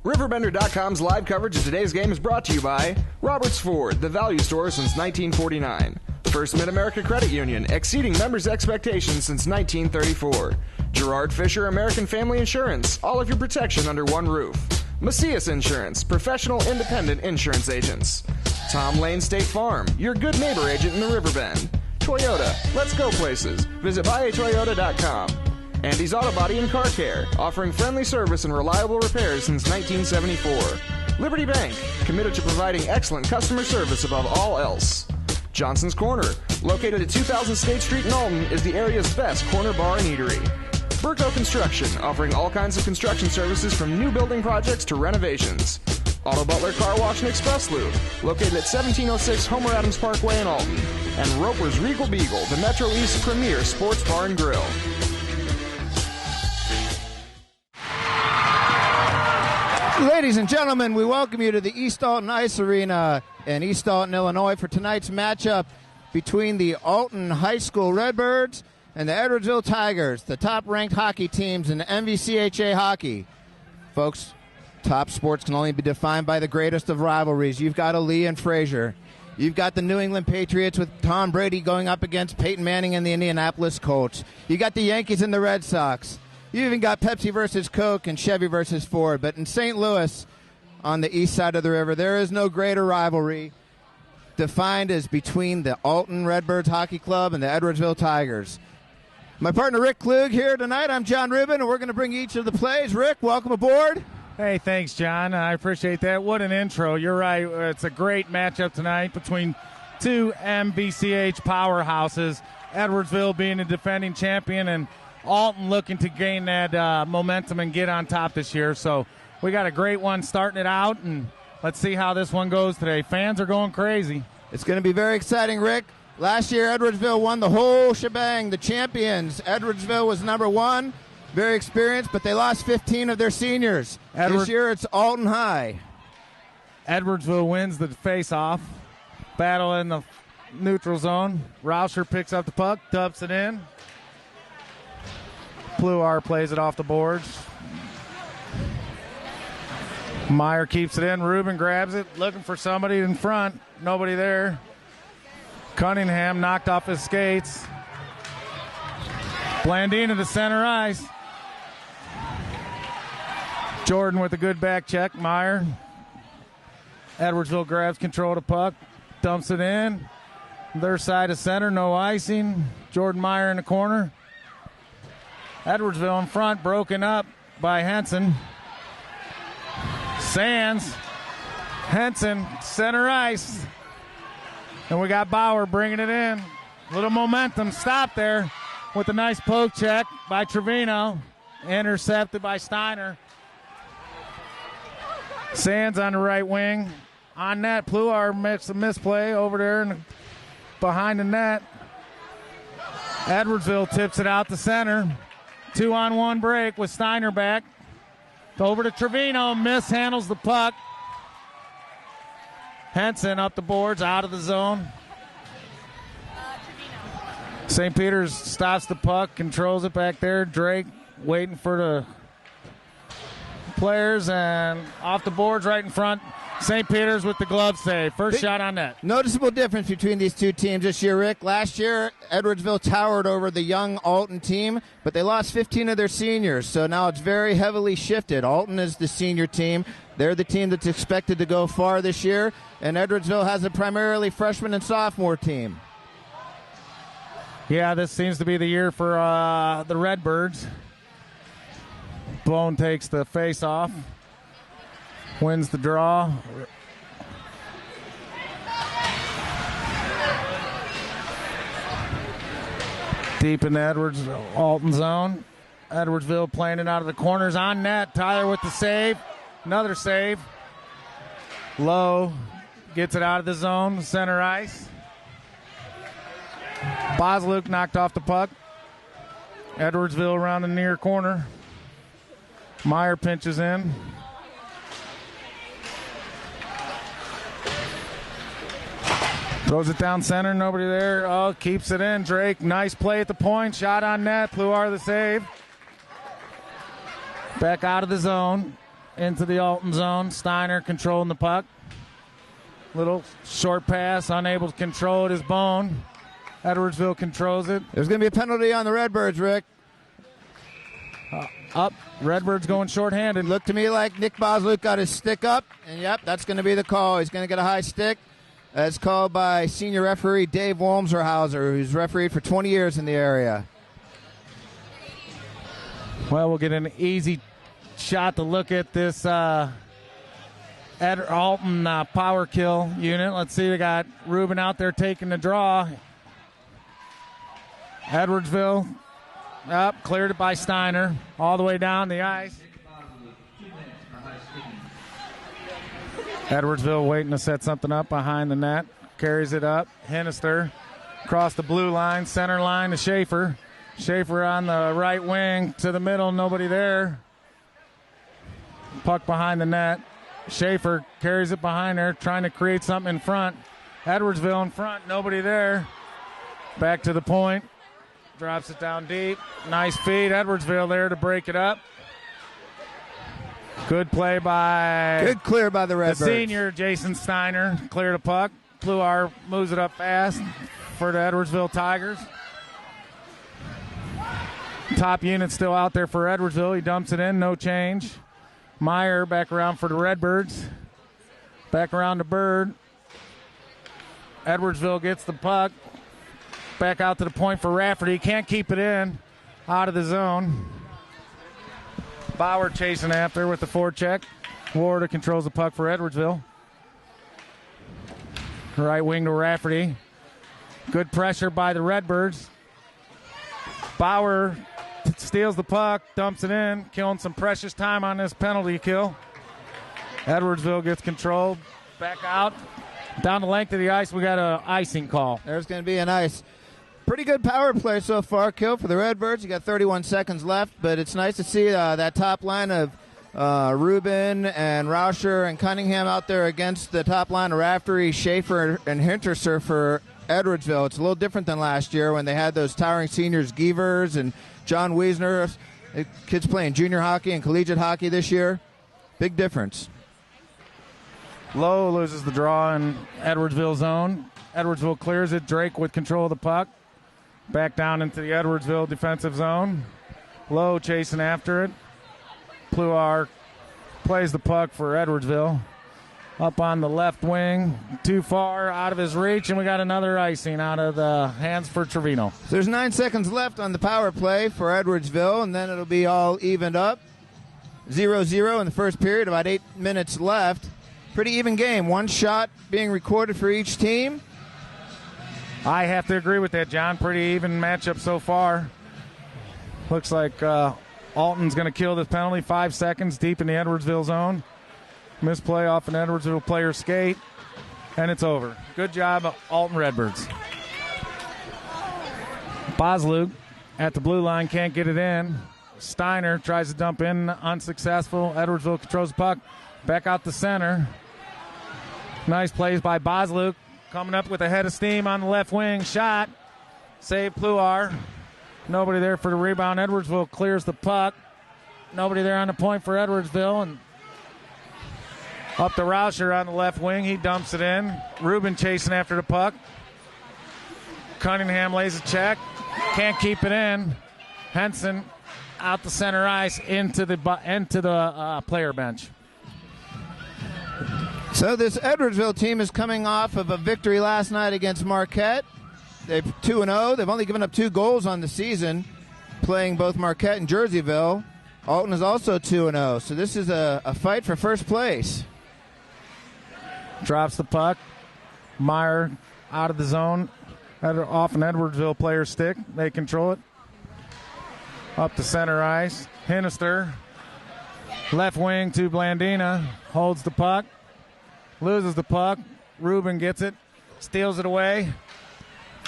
RiverBender.com's live coverage of today's game is brought to you by Roberts Ford, the value store since 1949. First Mid-America Credit Union, exceeding members' expectations since 1934. Gerard Fisher American Family Insurance, all of your protection under one roof. Macias Insurance, professional independent insurance agents. Tom Lane State Farm, your good neighbor agent in the Riverbend. Toyota, let's go places. Visit buyatoyota.com. Andy's Auto Body and Car Care, offering friendly service and reliable repairs since 1974. Liberty Bank, committed to providing excellent customer service above all else. Johnson's Corner, located at 2000 State Street in Alton, is the area's best corner bar and eatery. Burko Construction, offering all kinds of construction services from new building projects to renovations. Auto Butler Car Wash and Express Lube, located at 1706 Homer Adams Parkway in Alton. And Roper's Regal Beagle, the Metro East premier sports bar and grill. Ladies and gentlemen, we welcome you to the East Alton Ice Arena in East Alton, Illinois for tonight's matchup between the Alton High School Redbirds and the Edwardsville Tigers, the top-ranked hockey teams in MVCHA hockey. Folks, top sports can only be defined by the greatest of rivalries. You've got Lee and Frazier. You've got the New England Patriots with Tom Brady going up against Peyton Manning and the Indianapolis Colts. You got the Yankees and the Red Sox. You even got Pepsi versus Coke and Chevy versus Ford. But in St. Louis, on the east side of the river, there is no greater rivalry defined as between the Alton Redbirds Hockey Club and the Edwardsville Tigers. My partner Rick Klug here tonight. I'm John Rubin, and we're going to bring each of the plays. Rick, welcome aboard. Hey, thanks, John. I appreciate that. What an intro. You're right. It's a great matchup tonight between two MVCH powerhouses, Edwardsville being the defending champion and Alton looking to gain that momentum and get on top this year. So we got a great one starting it out, and let's see how this one goes today. Fans are going crazy. It's going to be very exciting, Rick. Last year, Edwardsville won the whole shebang, the champions. Edwardsville was number one, very experienced, but they lost 15 of their seniors. This year, it's Alton High. Edwardsville wins the face-off. Battle in the neutral zone. Rauscher picks up the puck, dumps it in. Pluar plays it off the boards. Meyer keeps it in. Rubin grabs it, looking for somebody in front. Nobody there. Cunningham knocked off his skates. Blandine to center ice. Jordan with a good back check. Meyer. Edwardsville grabs control of the puck. Dumps it in. Their side of center, no icing. Jordan Meyer in the corner. Edwardsville in front, broken up by Henson. Sands. Henson, center ice. And we got Bauer bringing it in. Little momentum. Stop there with a nice poke check by Trevino. Intercepted by Steiner. Sands on the right wing. On net, Pluar makes a misplay over there behind the net. Edwardsville tips it out to center. 2-on-1 break with Steiner back. Over to Trevino. Mishandles the puck. Henson up the boards, out of the zone. St. Peter's stops the puck, controls it back there. Drake waiting for the players, and off the boards right in front. St. Peter's with the glove save. First shot on net. Noticeable difference between these two teams this year, Rick. Last year, Edwardsville towered over the young Alton team, but they lost 15 of their seniors, so now it's very heavily shifted. Alton is the senior team. They're the team that's expected to go far this year, and Edwardsville has a primarily freshman and sophomore team. Yeah, this seems to be the year for the Redbirds. Bone takes the face-off. Wins the draw. Deep in the Alton zone. Edwardsville playing it out of the corners on net. Tyler with the save. Another save. Low gets it out of the zone. Center ice. Bosluk knocked off the puck. Edwardsville around the near corner. Meyer pinches in. Throws it down center, nobody there. Oh, keeps it in. Drake, nice play at the point. Shot on net. Pluar the save. Back out of the zone. into the Alton zone. Steiner controlling the puck. Little short pass, unable to control it, his bone. Edwardsville controls it. There's going to be a penalty on the Redbirds, Rick. Up. Redbirds going shorthanded. Looked to me like Nick Bosluk got his stick up, and yep, that's going to be the call. He's going to get a high stick. It's called by senior referee Dave Walmserhauser, who's refereed for 20 years in the area. Well, we'll get an easy shot to look at this Alton power kill unit. Let's see, we got Ruben out there taking the draw. Edwardsville up, cleared it by Steiner, all the way down the ice. Edwardsville waiting to set something up behind the net. Carries it up. Hennister across the blue line, center line to Schaefer. Schaefer on the right wing to the middle, nobody there. Puck behind the net. Schaefer carries it behind there, trying to create something in front. Edwardsville in front, nobody there. Back to the point. Drops it down deep. Nice feed. Edwardsville there to break it up. Good play by... Good clear by the Redbirds. The senior, Jason Steiner, cleared a puck. Pluar moves it up fast for the Edwardsville Tigers. Top unit still out there for Edwardsville. He dumps it in, no change. Meyer back around for the Redbirds. Back around to Bird. Edwardsville gets the puck. Back out to the point for Rafferty. Can't keep it in. Out of the zone. Bauer chasing after with the forecheck. Ward controls the puck for Edwardsville. Right wing to Rafferty. Good pressure by the Redbirds. Bauer steals the puck, dumps it in, killing some precious time on this penalty kill. Edwardsville gets controlled. Back out. Down the length of the ice, we got an icing call. There's going to be an ice. Pretty good power play so far, Kill, for the Redbirds. You got 31 seconds left, but it's nice to see that top line of Rubin and Rauscher and Cunningham out there against the top line of Raftery, Schaefer, and Hinterser for Edwardsville. It's a little different than last year when they had those towering seniors, Gievers and John Wiesner. Kids playing junior hockey and collegiate hockey this year. Big difference. Lowe loses the draw in Edwardsville zone. Edwardsville clears it. Drake with control of the puck. Back down into the Edwardsville defensive zone. Lowe chasing after it. Pluar plays the puck for Edwardsville. Up on the left wing. Too far out of his reach, and we got another icing out of the hands for Trevino. So there's 9 seconds left on the power play for Edwardsville, and then it'll be all evened up. 0-0 in the first period, about 8 minutes left. Pretty even game. One shot being recorded for each team. I have to agree with that, John. Pretty even matchup so far. Looks like Alton's going to kill this penalty. 5 seconds deep in the Edwardsville zone. Misplay off an Edwardsville player's skate, and it's over. Good job, Alton Redbirds. Bosluk at the blue line, can't get it in. Steiner tries to dump in, unsuccessful. Edwardsville controls the puck. Back out the center. Nice plays by Bosluk. Coming up with a head of steam on the left wing. Shot. Save Pluar. Nobody there for the rebound. Edwardsville clears the puck. Nobody there on the point for Edwardsville. And up to Rauscher on the left wing. He dumps it in. Rubin chasing after the puck. Cunningham lays a check. Can't keep it in. Henson out the center ice into the player bench. So this Edwardsville team is coming off of a victory last night against Marquette. They're 2-0. They've only given up 2 goals on the season, playing both Marquette and Jerseyville. Alton is also 2-0. So this is a fight for first place. Drops the puck. Meyer out of the zone. Off an Edwardsville player's stick. They control it. Up the center ice. Hinnister. Left wing to Blandina. Holds the puck. Loses the puck. Rubin gets it. Steals it away.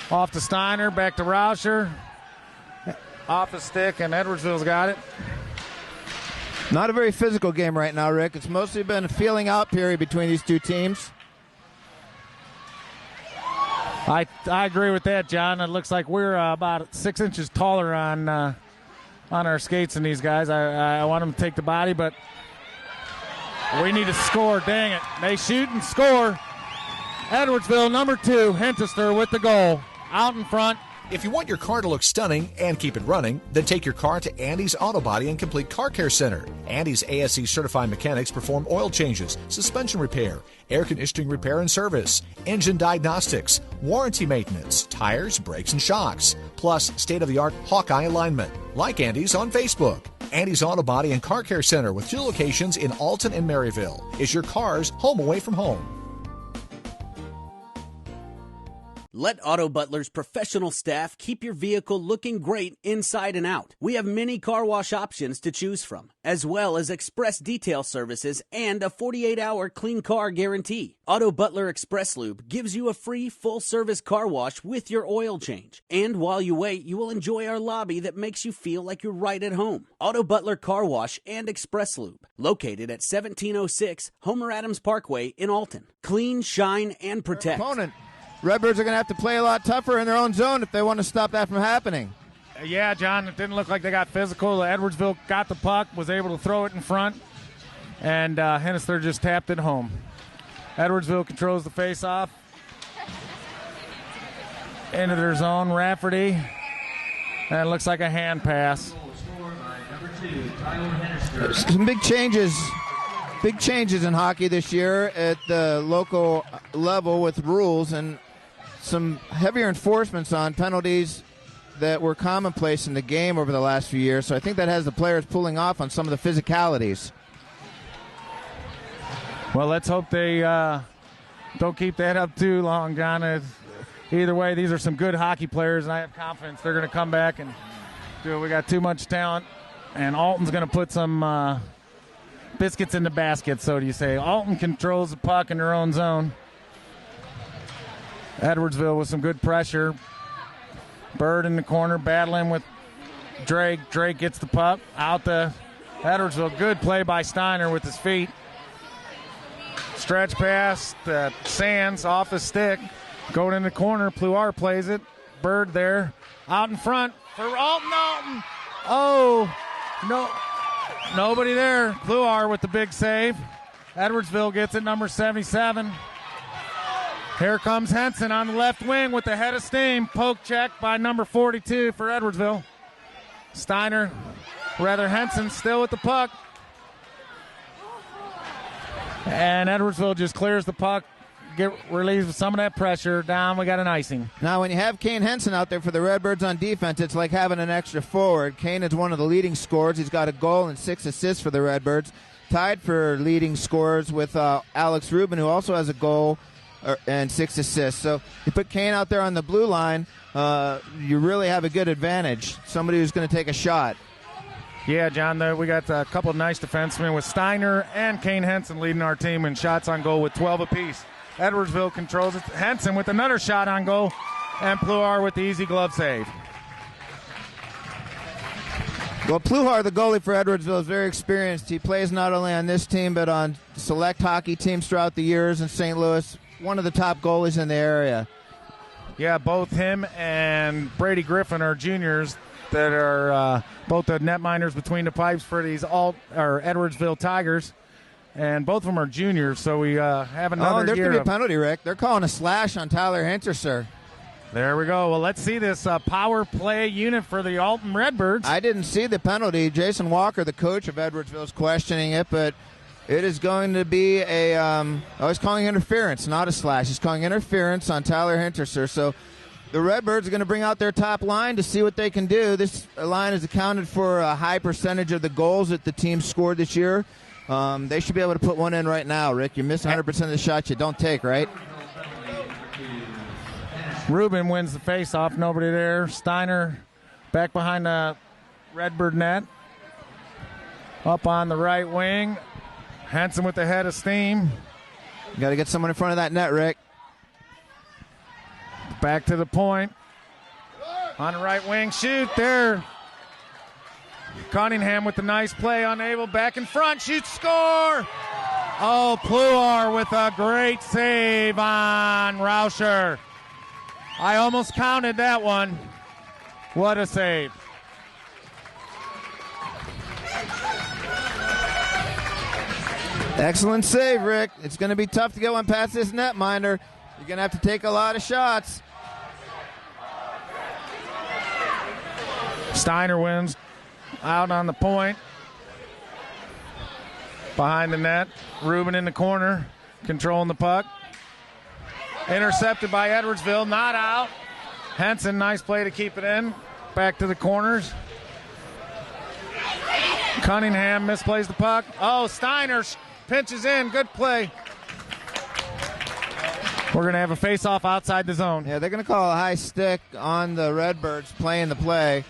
Off to Steiner. Back to Rauscher. Off the stick, and Edwardsville's got it. Not a very physical game right now, Rick. It's mostly been a feeling out period between these two teams. I agree with that, John. It looks like we're about 6 inches taller on our skates than these guys. I want them to take the body, but We need to score, dang it. They shoot and score. Edwardsville, number 2, Hentester with the goal. Out in front. If you want your car to look stunning and keep it running, then take your car to Andy's Auto Body and Complete Car Care Center. Andy's ASE certified mechanics perform oil changes, suspension repair, air conditioning repair and service, engine diagnostics, warranty maintenance, tires, brakes, and shocks, plus state-of-the-art Hawkeye alignment. Like Andy's on Facebook. Andy's Auto Body and Car Care Center with 2 locations in Alton and Maryville is your car's home away from home. Let Auto Butler's professional staff keep your vehicle looking great inside and out. We have many car wash options to choose from, as well as express detail services and a 48-hour clean car guarantee. Auto Butler Express Lube gives you a free full-service car wash with your oil change. And while you wait, you will enjoy our lobby that makes you feel like you're right at home. Auto Butler Car Wash and Express Lube, located at 1706 Homer Adams Parkway in Alton. Clean, shine, and protect. Redbirds are going to have to play a lot tougher in their own zone if they want to stop that from happening. Yeah, John, it didn't look like they got physical. Edwardsville got the puck, was able to throw it in front, and Hentester just tapped it home. Edwardsville controls the face-off. Into their zone, Rafferty. And it looks like a hand pass. Some big changes in hockey this year at the local level with rules and some heavier enforcements on penalties that were commonplace in the game over the last few years. So I think that has the players pulling off on some of the physicalities. Well, let's hope they don't keep that up too long, John. Either way, these are some good hockey players, and I have confidence they're going to come back and do it. We got too much talent, and Alton's going to put some biscuits in the basket, so do you say. Alton controls the puck in their own zone. Edwardsville with some good pressure. Bird in the corner battling with Drake. Drake gets the puck out to Edwardsville. Good play by Steiner with his feet. Stretch pass to Sands off his stick. Going in the corner. Pluar plays it. Bird there. Out in front for Alton. Oh, no. Nobody there. Pluar with the big save. Edwardsville gets it, number 77. Here comes Henson on the left wing with the head of steam. Poke check by number 42 for Edwardsville. Henson still with the puck. And Edwardsville just clears the puck, relieves some of that pressure. Down, we got an icing. Now, when you have Kane Henson out there for the Redbirds on defense, it's like having an extra forward. Kane is one of the leading scorers. He's got a goal and 6 assists for the Redbirds. Tied for leading scorers with Alex Rubin, who also has a goal and 6 assists. So you put Kane out there on the blue line, you really have a good advantage. Somebody who's going to take a shot. Yeah, John, we got a couple of nice defensemen with Steiner and Kane Henson leading our team in shots on goal with 12 apiece. Edwardsville controls it. Henson with another shot on goal, and Pluar with the easy glove save. Well, Pluhar, the goalie for Edwardsville, is very experienced. He plays not only on this team but on select hockey teams throughout the years in St. Louis. One of the top goalies in the area. Yeah, both him and Brady Griffin are juniors that are both the netminders between the pipes for these Edwardsville Tigers. And both of them are juniors, so we have another year. There's going to be a penalty, Rick. They're calling a slash on Tyler Hentester. There we go. Well, let's see this power play unit for the Alton Redbirds. I didn't see the penalty. Jason Walker, the coach of Edwardsville, is questioning it, but it is going to be he's calling interference, not a slash. He's calling interference on Tyler Hentester. So the Redbirds are going to bring out their top line to see what they can do. This line has accounted for a high percentage of the goals that the team scored this year. They should be able to put one in right now, Rick. You miss 100% of the shots you don't take, right? Rubin wins the face-off. Nobody there. Steiner back behind the Redbird net. Up on the right wing. Henson with the head of steam. You got to get someone in front of that net, Rick. Back to the point. On the right wing. Shoot there. Cunningham with the nice play. Unable. Back in front. Shoot. Score. Oh, Pluar with a great save on Rauscher. I almost counted that one. What a save. Excellent save, Rick. It's going to be tough to get one past this netminder. You're going to have to take a lot of shots. Steiner wins out on the point. Behind the net. Rubin in the corner, controlling the puck. Intercepted by Edwardsville, not out. Henson, nice play to keep it in. Back to the corners. Cunningham misplays the puck. Oh, Steiner pinches in. Good play. We're going to have a face-off outside the zone. Yeah, they're going to call a high stick on the Redbirds playing the play.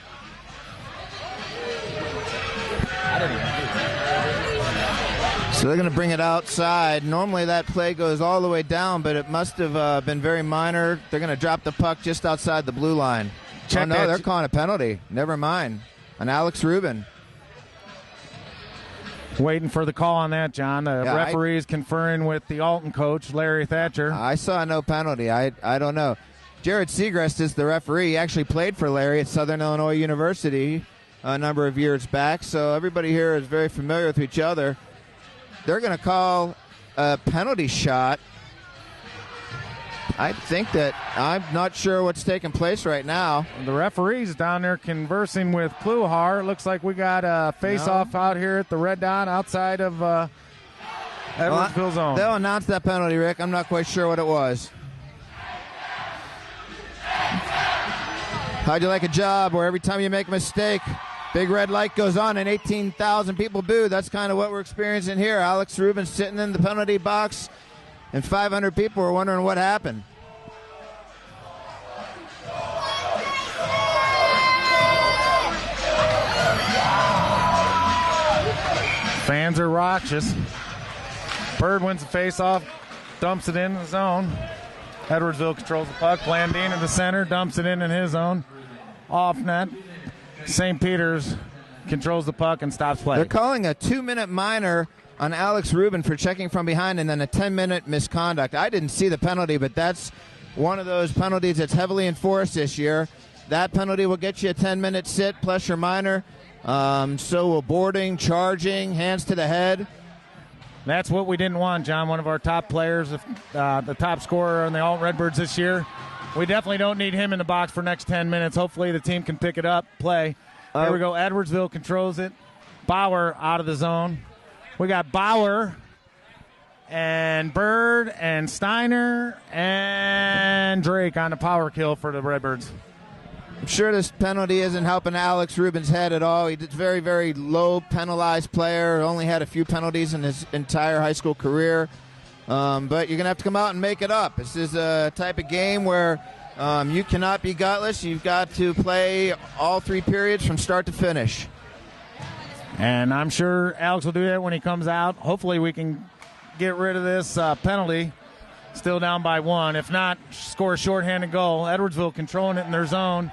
So they're going to bring it outside. Normally that play goes all the way down, but it must have been very minor. They're going to drop the puck just outside the blue line. Oh, no, they're calling a penalty. Never mind. On Alex Rubin. Waiting for the call on that, John. The referee is conferring with the Alton coach, Larry Thatcher. I saw no penalty. I don't know. Jared Segrest is the referee. He actually played for Larry at Southern Illinois University a number of years back, so everybody here is very familiar with each other. They're going to call a penalty shot. I think that I'm not sure what's taking place right now. The referee's down there conversing with Pluhar. It looks like we got a face-off out here at the red dot outside of Edwardsville zone. They'll announce that penalty, Rick. I'm not quite sure what it was. How'd you like a job where every time you make a mistake, big red light goes on and 18,000 people boo? That's kind of what we're experiencing here. Alex Rubin sitting in the penalty box, and 500 people are wondering what happened. Fans are raucous. Bird wins the face-off, dumps it in the zone. Edwardsville controls the puck. Blandine in the center, dumps it in his zone. Off net. St. Peter's controls the puck and stops play. They're calling a 2-minute minor on Alex Rubin for checking from behind and then a 10-minute misconduct. I didn't see the penalty, but that's one of those penalties that's heavily enforced this year. That penalty will get you a 10-minute sit plus your minor. So will boarding, charging, hands to the head. That's what we didn't want, John. One of our top players, the top scorer on the Alton Redbirds this year. We definitely don't need him in the box for next 10 minutes. Hopefully the team can pick it up, play. Here we go. Edwardsville controls it. Bauer out of the zone. We got Bauer and Bird and Steiner and Drake on the power kill for the Redbirds. I'm sure this penalty isn't helping Alex Rubin's head at all. He's a very, very low penalized player. Only had a few penalties in his entire high school career. But you're going to have to come out and make it up. This is a type of game where you cannot be gutless. You've got to play all 3 periods from start to finish. And I'm sure Alex will do that when he comes out. Hopefully we can get rid of this penalty. Still down by 1. If not, score a shorthanded goal. Edwardsville controlling it in their zone.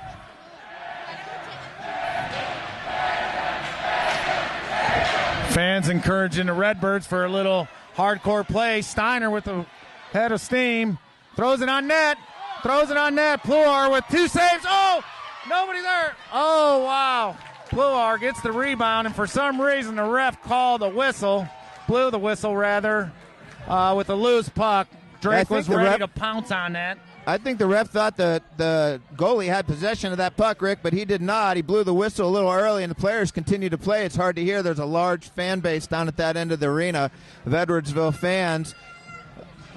Fans encouraging the Redbirds for a little hardcore play. Steiner with the head of steam. Throws it on net. Pluhar with 2 saves. Oh, nobody there. Oh, wow. Pluhar gets the rebound, and for some reason the ref called the whistle. Blew the whistle, rather, with a loose puck. Drake was ready to pounce on that. I think the ref thought the goalie had possession of that puck, Rick, but he did not. He blew the whistle a little early, and the players continued to play. It's hard to hear. There's a large fan base down at that end of the arena of Edwardsville fans.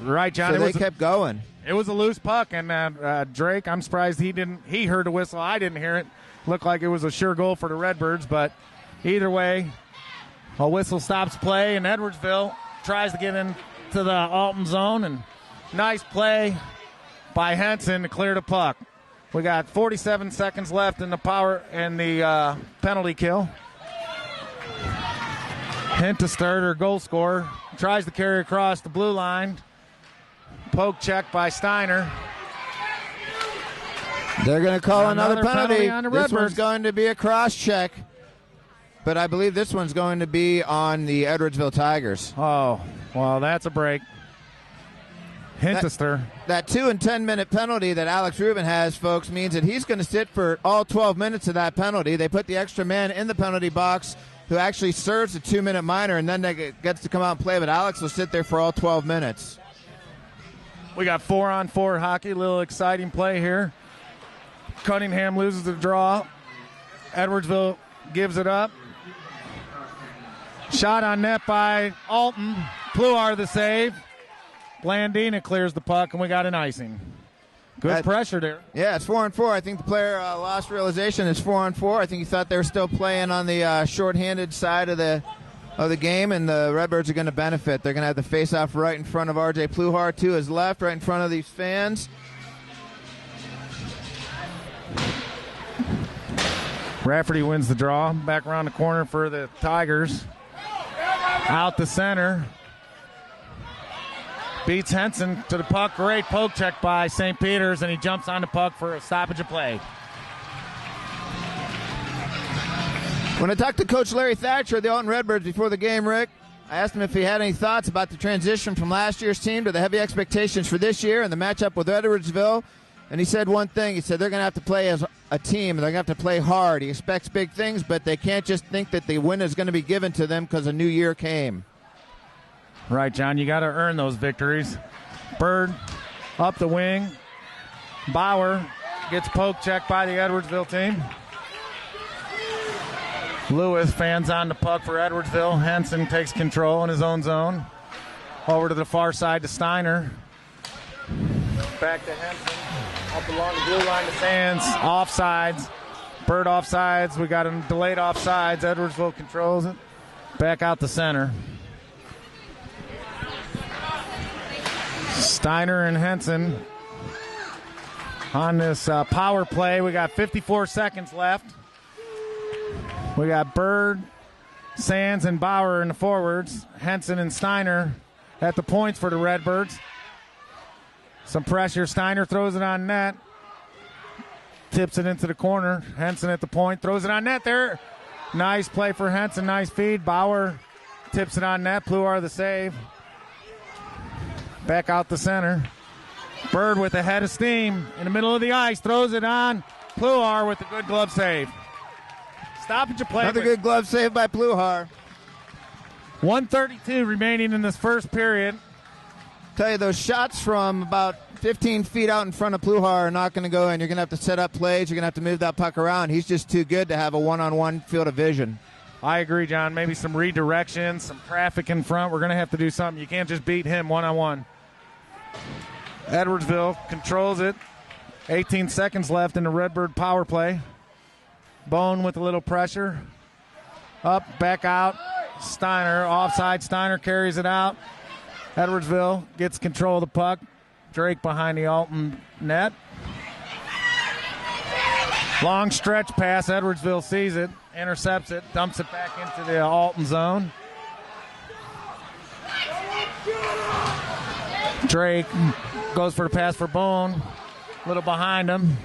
Right, John. So they kept going. It was a loose puck, and Drake, I'm surprised he heard the whistle. I didn't hear it. Looked like it was a sure goal for the Redbirds, but either way, a whistle stops play, and Edwardsville tries to get into the Alton zone, and nice play by Henson to clear the puck. We got 47 seconds left in the penalty kill. Hintester, goal scorer, tries to carry across the blue line. Poke check by Steiner. They're going to call another penalty. On the This Redbirds. one's going to be a cross check, but I believe this one's going to be on the Edwardsville Tigers. Oh, well, that's a break. Hintester. That 2 and 10-minute penalty that Alex Rubin has, folks, means that he's going to sit for all 12 minutes of that penalty. They put the extra man in the penalty box, who actually serves a 2-minute minor and then gets to come out and play, but Alex will sit there for all 12 minutes. We got 4-on-4 hockey, a little exciting play here. Cunningham loses the draw. Edwardsville gives it up. Shot on net by Alton. Pluhar the save. Blandina clears the puck, and we got an icing. Good pressure there. Yeah, it's 4-on-4. I think the player lost realization. It's 4-on-4. I think he thought they were still playing on the shorthanded side of the game, and the Redbirds are going to benefit. They're going to have the face-off right in front of R.J. Pluhar to his left, right in front of these fans. Rafferty wins the draw. Back around the corner for the Tigers. Out the center. Beats Henson to the puck. Great poke check by St. Peter's, and he jumps on the puck for a stoppage of play. When I talked to Coach Larry Thatcher of the Alton Redbirds before the game, Rick, I asked him if he had any thoughts about the transition from last year's team to the heavy expectations for this year and the matchup with Edwardsville. And he said one thing. He said they're going to have to play as a team. They're going to have to play hard. He expects big things, but they can't just think that the win is going to be given to them because a new year came. Right, John. You got to earn those victories. Bird up the wing. Bauer gets poke checked by the Edwardsville team. Lewis fans on the puck for Edwardsville. Henson takes control in his own zone. Over to the far side to Steiner. Back to Henson. Up along the blue line to Sands. Offsides. Bird offsides. We got him delayed offsides. Edwardsville controls it. Back out the center. Steiner and Henson on this power play. We got 54 seconds left. We got Bird, Sands, and Bauer in the forwards. Henson and Steiner at the points for the Redbirds. Some pressure. Steiner throws it on net. Tips it into the corner. Henson at the point. Throws it on net there. Nice play for Henson. Nice feed. Bauer tips it on net. Pluhar the save. Back out the center. Bird with a head of steam in the middle of the ice. Throws it on. Pluhar with a good glove save. Stoppage of play. Another good glove save by Pluhar. 1:32 remaining in this first period. Tell you, those shots from about 15 feet out in front of Pluhar are not going to go in. You're going to have to set up plays. You're going to have to move that puck around. He's just too good to have a one-on-one field of vision. I agree, John. Maybe some redirection, some traffic in front. We're going to have to do something. You can't just beat him one-on-one. Edwardsville controls it. 18 seconds left in the Redbird power play. Bone with a little pressure. Up, back out. Steiner, offside. Steiner carries it out. Edwardsville gets control of the puck. Drake behind the Alton net. Long stretch pass. Edwardsville sees it, intercepts it, dumps it back into the Alton zone. Drake goes for the pass for Bone. A little behind him.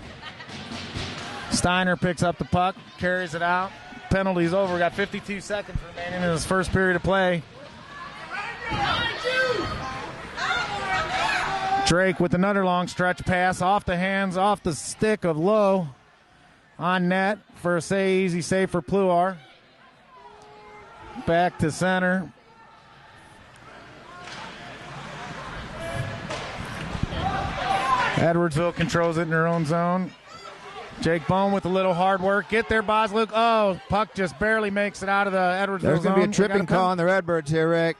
Steiner picks up the puck, carries it out. Penalty's over. We got 52 seconds remaining in this first period of play. Drake with another long stretch pass off the hands, off the stick of Lowe. On net for a easy save for Pluhar. Back to center. Edwardsville controls it in their own zone. Jake Bone with a little hard work. Get there, Bosluke. Oh, puck just barely makes it out of the Edwardsville There's zone. going to be a tripping call on the Redbirds here, Rick.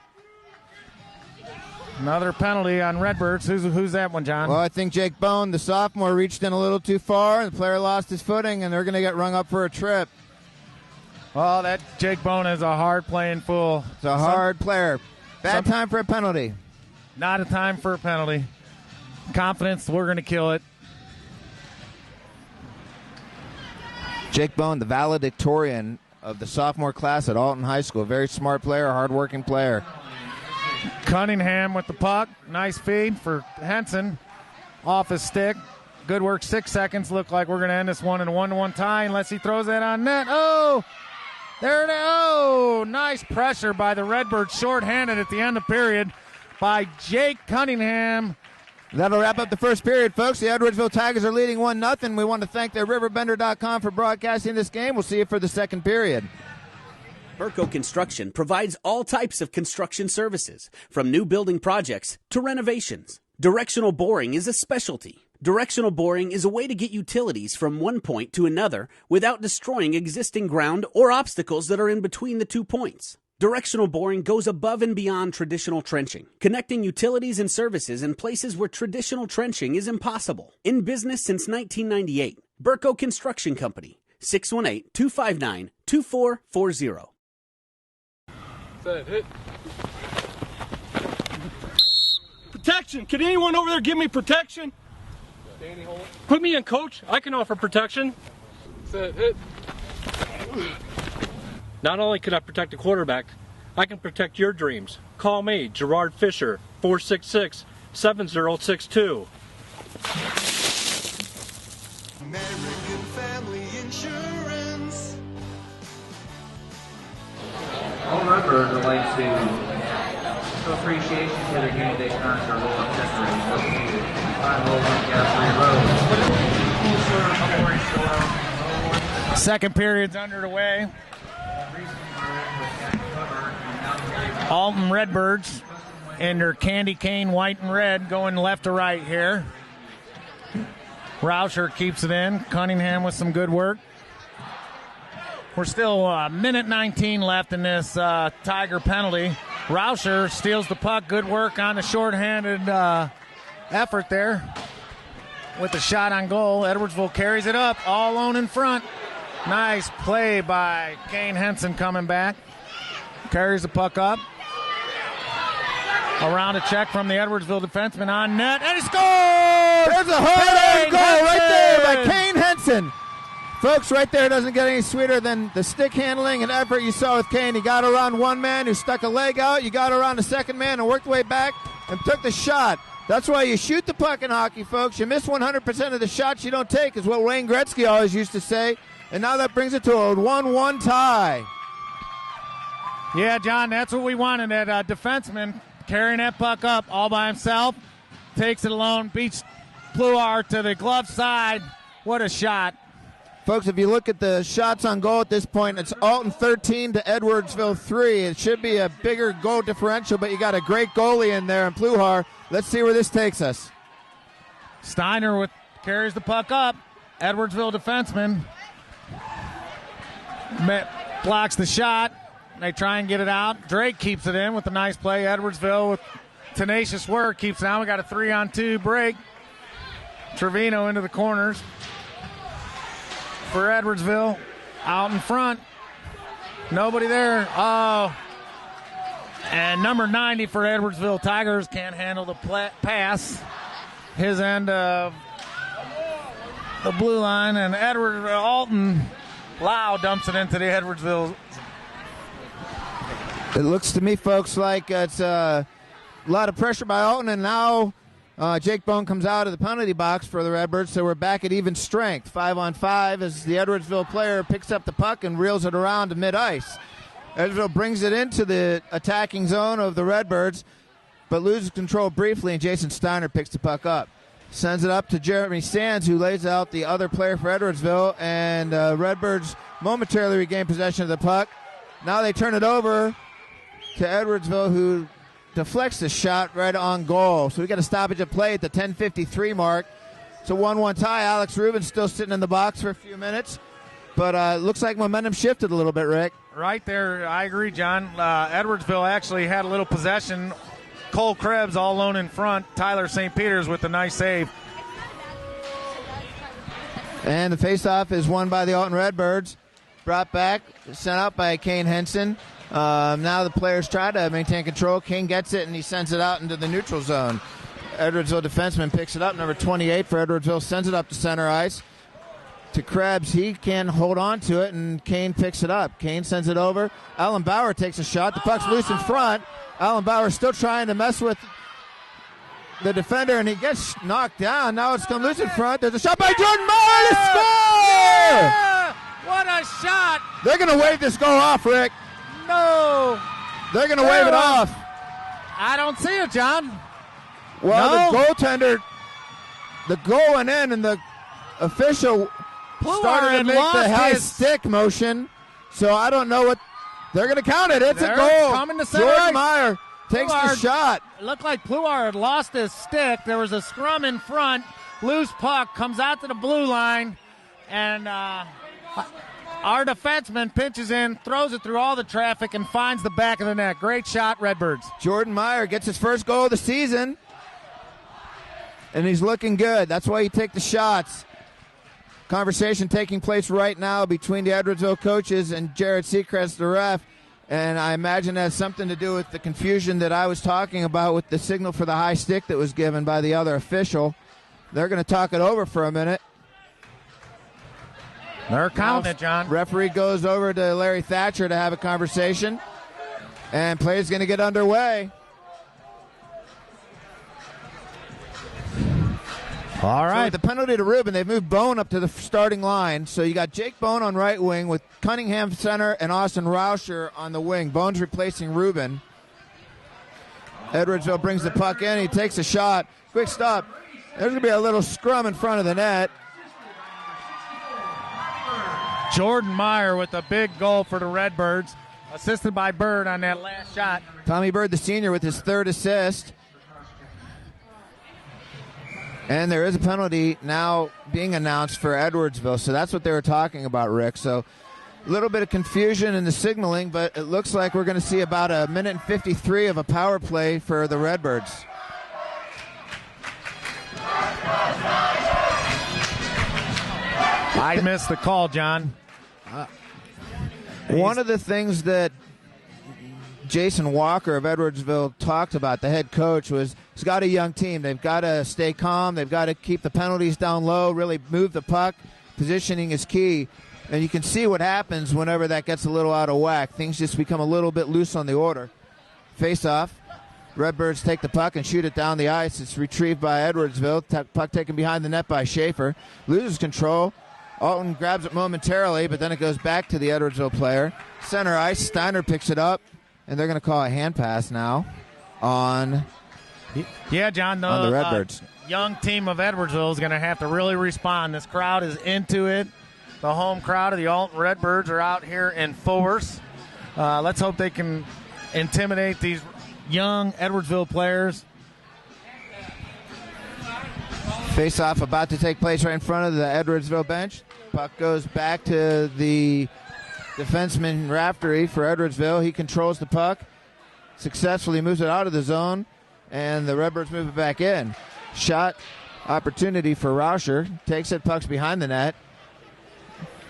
Another penalty on Redbirds. Who's that one, John? Well, I think Jake Bone, the sophomore, reached in a little too far. The player lost his footing, and they're going to get rung up for a trip. Oh, that Jake Bone is a hard-playing fool. It's a hard player. Bad time for a penalty. Not a time for a penalty. Confidence, we're going to kill it. Jake Bone, the valedictorian of the sophomore class at Alton High School. Very smart player, hard-working player. Cunningham with the puck. Nice feed for Henson. Off his stick. Good work. 6 seconds. Look like we're going to end this one in a 1-1 tie unless he throws that on net. Oh! There it is. Oh! Nice pressure by the Redbirds. Short-handed at the end of period by Jake Cunningham. That'll wrap up the first period, folks. The Edwardsville Tigers are leading 1-0. We want to thank their RiverBender.com for broadcasting this game. We'll see you for the second period. Burco Construction provides all types of construction services, from new building projects to renovations. Directional boring is a specialty. Directional boring is a way to get utilities from one point to another without destroying existing ground or obstacles that are in between the 2 points. Directional boring goes above and beyond traditional trenching, connecting utilities and services in places where traditional trenching is impossible. In business since 1998, Burco Construction Company, 618-259-2440. Set, hit. Protection! Can anyone over there give me protection? Danny, hold. Put me in, coach. I can offer protection. Set, hit. Not only can I protect the quarterback, I can protect your dreams. Call me, Gerard Fisher, 466-7062. American Family Insurance. All Redbirds would like to show appreciation to their game day concert local accessories located at 501 Gallery Road. Second period's underway. Alton Redbirds in their candy cane white and red going left to right here. Rauscher keeps it in. Cunningham with some good work. We're still minute 19 left in this Tiger penalty. Rauscher steals the puck. Good work on the shorthanded effort there with the shot on goal. Edwardsville carries it up all alone in front. Nice play by Kane Henson coming back. Carries the puck up. Around a check from the Edwardsville defenseman on net, and he scores! There's a hard-earned goal right there by Kane Henson. Folks, right there doesn't get any sweeter than the stick handling and effort you saw with Kane. He got around one man who stuck a leg out. You got around the second man and worked way back and took the shot. That's why you shoot the puck in hockey, folks. You miss 100% of the shots you don't take, is what Wayne Gretzky always used to say. And now that brings it to a 1-1 tie. Yeah, John, that's what we wanted. That defenseman carrying that puck up all by himself, takes it alone, beats Pluhar to the glove side. What a shot. Folks, if you look at the shots on goal at this point, it's Alton 13 to Edwardsville 3. It should be a bigger goal differential, but you got a great goalie in there in Pluhar. Let's see where this takes us. Steiner carries the puck up. Edwardsville defenseman blocks the shot. They try and get it out. Drake keeps it in with a nice play. Edwardsville with tenacious work keeps it on. We got a 3-on-2 break. Trevino into the corners for Edwardsville. Out in front. Nobody there. Oh. And number 90 for Edwardsville Tigers can't handle the pass. His end of the blue line. And Alton Lau dumps it into the Edwardsville. It looks to me, folks, like it's a lot of pressure by Alton, and now Jake Bone comes out of the penalty box for the Redbirds, so we're back at even strength. 5-on-5 as the Edwardsville player picks up the puck and reels it around to mid-ice. Edwardsville brings it into the attacking zone of the Redbirds, but loses control briefly, and Jason Steiner picks the puck up. Sends it up to Jeremy Sands, who lays out the other player for Edwardsville, and Redbirds momentarily regain possession of the puck. Now they turn it over to Edwardsville, who deflects the shot right on goal. So we got a stoppage of play at the 10:53 mark. It's a 1-1 tie. Alex Rubin still sitting in the box for a few minutes, but it looks like momentum shifted a little bit, Rick. Right there, I agree, John. Edwardsville actually had a little possession. Cole Krebs all alone in front. Tyler St. Peter's with a nice save. And the faceoff is won by the Alton Redbirds. Brought back, sent out by Kane Henson. Now the players try to maintain control. King gets it, and he sends it out into the neutral zone. Edwardsville defenseman picks it up. Number 28 for Edwardsville sends it up to center ice. To Krebs, he can hold on to it, and Kane picks it up. Kane sends it over. Alan Bauer takes a shot. The puck's loose in front. Alan Bauer still trying to mess with the defender, and he gets knocked down. Now it's come loose in front. There's a shot by Jordan Meyer to score! Yeah! What a shot! They're going to wave this goal off, Rick. No! They're going to wave it off. I don't see it, John. Well, no. The goaltender, the goal went in, and the official started to make the high stick motion. So I don't know what They're going to count it. It's They're a goal. coming to center George ice. Meyer takes the shot. It looked like Pluar had lost his stick. There was a scrum in front. Loose puck comes out to the blue line, and our defenseman pitches in, throws it through all the traffic, and finds the back of the net. Great shot, Redbirds. Jordan Meyer gets his first goal of the season, and he's looking good. That's why you take the shots. Conversation taking place right now between the Edwardsville coaches and Jared Seacrest, the ref, and I imagine that has something to do with the confusion that I was talking about with the signal for the high stick that was given by the other official. They're going to talk it over for a minute. They're counting it, John. Referee goes over to Larry Thatcher to have a conversation, and play is going to get underway. All right. So with the penalty to Ruben, they've moved Bone up to the starting line. So you got Jake Bone on right wing with Cunningham center and Austin Rauscher on the wing. Bone's replacing Ruben. Edwardsville brings the puck in. He takes a shot. Quick stop. There's going to be a little scrum in front of the net. Jordan Meyer with a big goal for the Redbirds, assisted by Bird on that last shot. Tommy Bird, the senior, with his third assist. And there is a penalty now being announced for Edwardsville. So that's what they were talking about, Rick. So a little bit of confusion in the signaling, but it looks like we're going to see about a minute and 53 of a power play for the Redbirds. I missed the call, John. One of the things that Jason Walker of Edwardsville talked about, the head coach, was he's got a young team. They've got to stay calm. They've got to keep the penalties down low, really move the puck. Positioning is key. And you can see what happens whenever that gets a little out of whack. Things just become a little bit loose on the order. Face-off. Redbirds take the puck and shoot it down the ice. It's retrieved by Edwardsville. Puck taken behind the net by Schaefer. Loses control. Alton grabs it momentarily, but then it goes back to the Edwardsville player. Center ice. Steiner picks it up, and they're going to call a hand pass now on John, on the Redbirds. Young team of Edwardsville is going to have to really respond. This crowd is into it. The home crowd of the Alton Redbirds are out here in force. Let's hope they can intimidate these young Edwardsville players. Face-off about to take place right in front of the Edwardsville bench. Puck goes back to the defenseman Raftery for Edwardsville. He controls the puck, successfully moves it out of the zone, and the Redbirds move it back in. Shot opportunity for Rauscher. Takes it, puck's behind the net.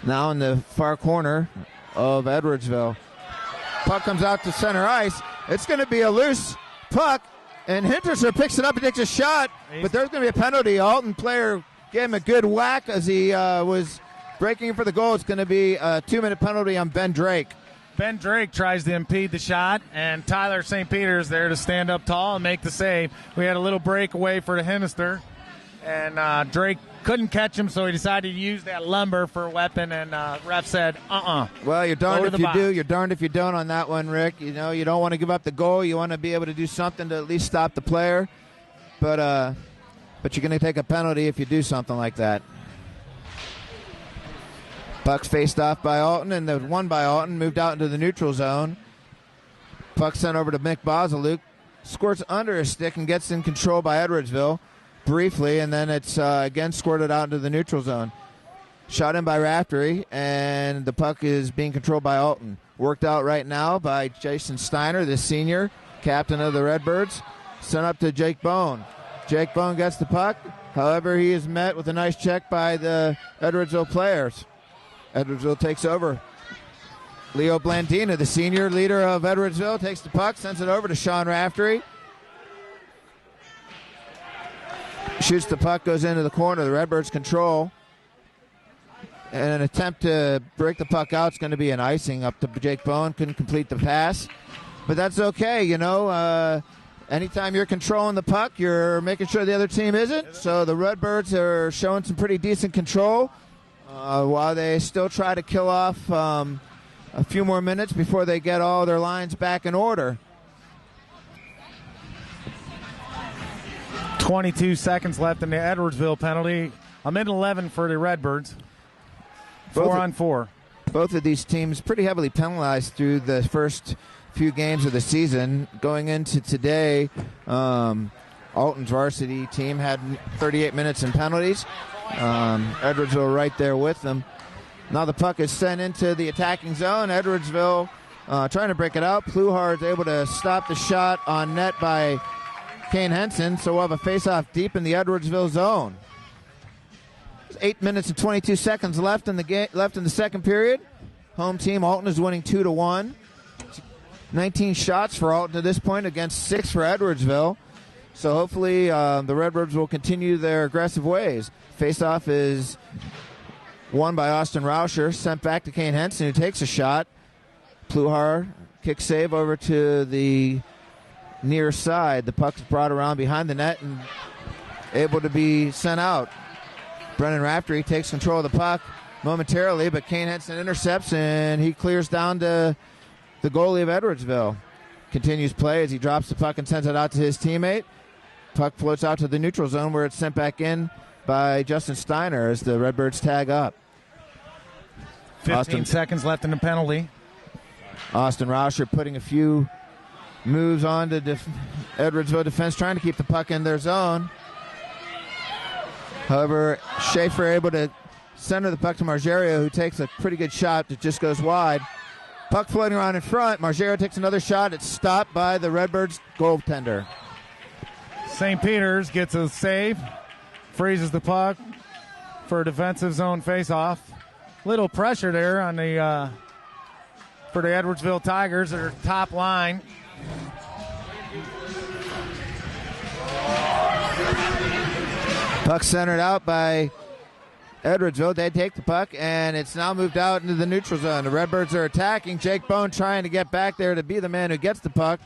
Now in the far corner of Edwardsville. Puck comes out to center ice. It's going to be a loose puck, and Hinterser picks it up and takes a shot, but there's going to be a penalty. Alton player gave him a good whack as he was breaking for the goal. It's going to be a 2-minute penalty on Ben Drake. Ben Drake tries to impede the shot, and Tyler St. Peter's there to stand up tall and make the save. We had a little breakaway for the Hinnister, and Drake couldn't catch him, so he decided to use that lumber for a weapon, and ref said, Well, you're darned if you do, you're darned if you don't on that one, Rick. You know, you don't want to give up the goal. You want to be able to do something to at least stop the player, but you're going to take a penalty if you do something like that. Puck's faced off by Alton, and the one by Alton moved out into the neutral zone. Puck sent over to Mick Bosaluk. Squirts under his stick and gets in control by Edwardsville briefly, and then it's again squirted out into the neutral zone. Shot in by Raftery, and the puck is being controlled by Alton. Worked out right now by Jason Steiner, the senior captain of the Redbirds. Sent up to Jake Bone. Jake Bone gets the puck. However, he is met with a nice check by the Edwardsville players. Edwardsville takes over. Leo Blandina, the senior leader of Edwardsville, takes the puck, sends it over to Sean Raftery. Shoots the puck, goes into the corner. The Redbirds control. And an attempt to break the puck out is going to be an icing up to Jake Bone. Couldn't complete the pass. But that's okay, you know. Anytime you're controlling the puck, you're making sure the other team isn't. So the Redbirds are showing some pretty decent control while they still try to kill off a few more minutes before they get all their lines back in order. 22 seconds left in the Edwardsville penalty. A minute 11 for the Redbirds. 4 on 4. both of these teams pretty heavily penalized through the first few games of the season. Going into today, Alton's varsity team had 38 minutes in penalties. Edwardsville right there with them. Now the puck is sent into the attacking zone. Edwardsville trying to break it out. Pluhar is able to stop the shot on net by Kane Henson, so we'll have a face-off deep in the Edwardsville zone. 8 minutes and 22 seconds left in the second period. Home team Alton is winning 2-1. 19 shots for Alton to this point against 6 for Edwardsville. So hopefully the Redbirds will continue their aggressive ways. Face-off is won by Austin Rauscher, sent back to Kane Henson, who takes a shot. Pluhar kick save over to the near side. The puck's brought around behind the net and able to be sent out. Brennan Raftery takes control of the puck momentarily, but Kane Henson intercepts and he clears down to the goalie of Edwardsville. Continues play as he drops the puck and sends it out to his teammate. Puck floats out to the neutral zone where it's sent back in by Justin Steiner as the Redbirds tag up. 15 seconds left in the penalty. Austin Rauscher putting a few moves on to Edwardsville defense, trying to keep the puck in their zone. However, Schaefer able to center the puck to Margerio, who takes a pretty good shot that just goes wide. Puck floating around in front. Margerio takes another shot. It's stopped by the Redbirds goaltender. St. Peter's gets a save, freezes the puck for a defensive zone faceoff. Little pressure there on the for the Edwardsville Tigers, their top line. Puck centered out by Edwardsville. They take the puck, and it's now moved out into the neutral zone. The Redbirds are attacking. Jake Bone trying to get back there to be the man who gets the puck.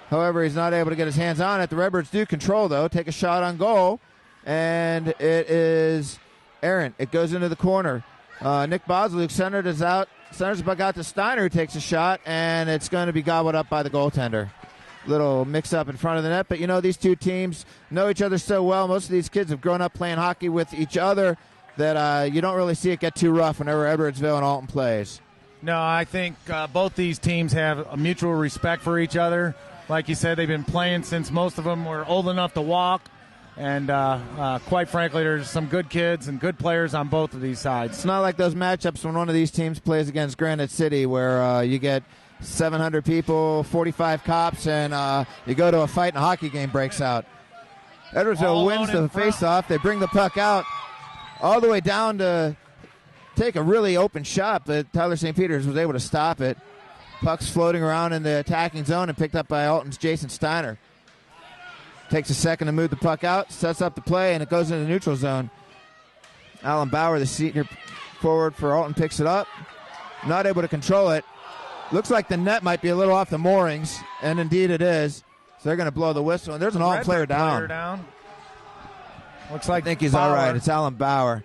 However, he's not able to get his hands on it. The Redbirds do control, though. Take a shot on goal, and it is errant. It goes into the corner. Nick Bosluk centers the puck out to Steiner, who takes a shot, and it's going to be gobbled up by the goaltender. Little mix-up in front of the net, but these two teams know each other so well. Most of these kids have grown up playing hockey with each other that you don't really see it get too rough whenever Edwardsville and Alton plays. No, I think both these teams have a mutual respect for each other. Like you said, they've been playing since most of them were old enough to walk. And quite frankly, there's some good kids and good players on both of these sides. It's not like those matchups when one of these teams plays against Granite City where you get 700 people, 45 cops, and you go to a fight and a hockey game breaks out. Edwardsville wins the faceoff. They bring the puck out all the way down to take a really open shot, but Tyler St. Peter's was able to stop it. Puck's floating around in the attacking zone and picked up by Alton's Jason Steiner. Takes a second to move the puck out, sets up the play, and it goes into the neutral zone. Alan Bauer, the senior forward for Alton, picks it up. Not able to control it. Looks like the net might be a little off the moorings, and indeed it is. So they're going to blow the whistle, and there's an Alton player down. Looks like I think he's Bauer. all right. It's Alan Bauer.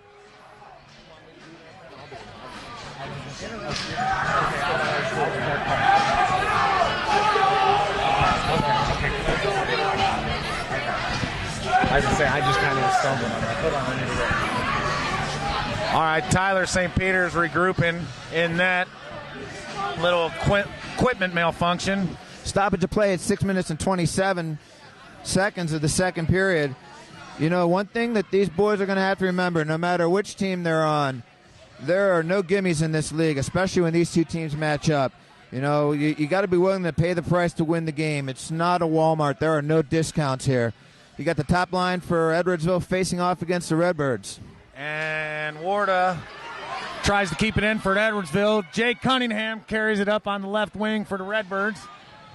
I just say I just kind of stumbled on that. Hold on, all right, Tyler St. Peter's regrouping in that little equipment malfunction. Stoppage of play at 6 minutes and 27 seconds of the second period. One thing that these boys are going to have to remember, no matter which team they're on, there are no gimmies in this league, especially when these two teams match up. You got to be willing to pay the price to win the game. It's not a Walmart. There are no discounts here. You got the top line for Edwardsville facing off against the Redbirds. And Warda tries to keep it in for Edwardsville. Jake Cunningham carries it up on the left wing for the Redbirds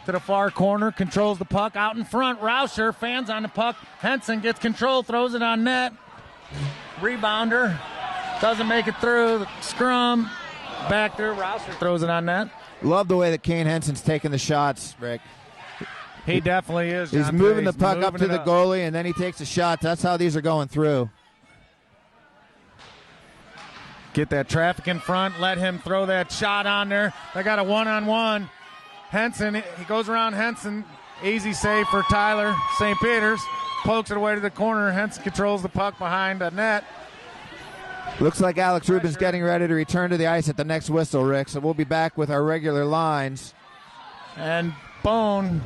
to the far corner, controls the puck out in front. Rauscher fans on the puck. Henson gets control, throws it on net. Rebounder doesn't make it through. The scrum back there. Rauscher throws it on net. Love the way that Kane Henson's taking the shots, Rick. He definitely is. He's moving the puck up to the goalie, and then he takes a shot. That's how these are going through. Get that traffic in front. Let him throw that shot on there. They got a one-on-one. Henson, he goes around Henson. Easy save for Tyler St. Peter's. Pokes it away to the corner. Henson controls the puck behind the net. Looks like Alex Rubin's getting ready to return to the ice at the next whistle, Rick. So we'll be back with our regular lines. And Bone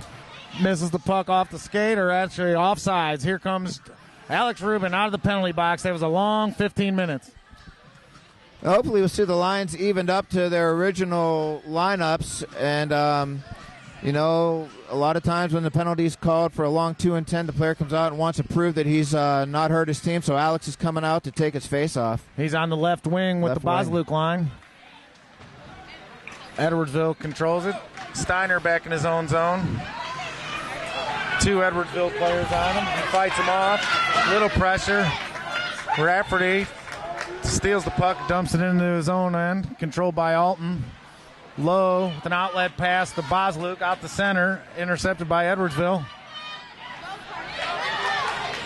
misses the puck off the skate, or actually offsides. Here comes Alex Rubin out of the penalty box. That was a long 15 minutes. Hopefully we'll see the lines evened up to their original lineups. And, a lot of times when the penalty's called for a long 2-10, the player comes out and wants to prove that he's not hurt his team. So Alex is coming out to take his face off. He's on the left wing with the Bosluk line. Edwardsville controls it. Steiner back in his own zone. 2 Edwardsville players on him. He fights him off. Little pressure. Rafferty steals the puck, dumps it into his own end. Controlled by Alton. Low with an outlet pass to Bosluk out the center. Intercepted by Edwardsville.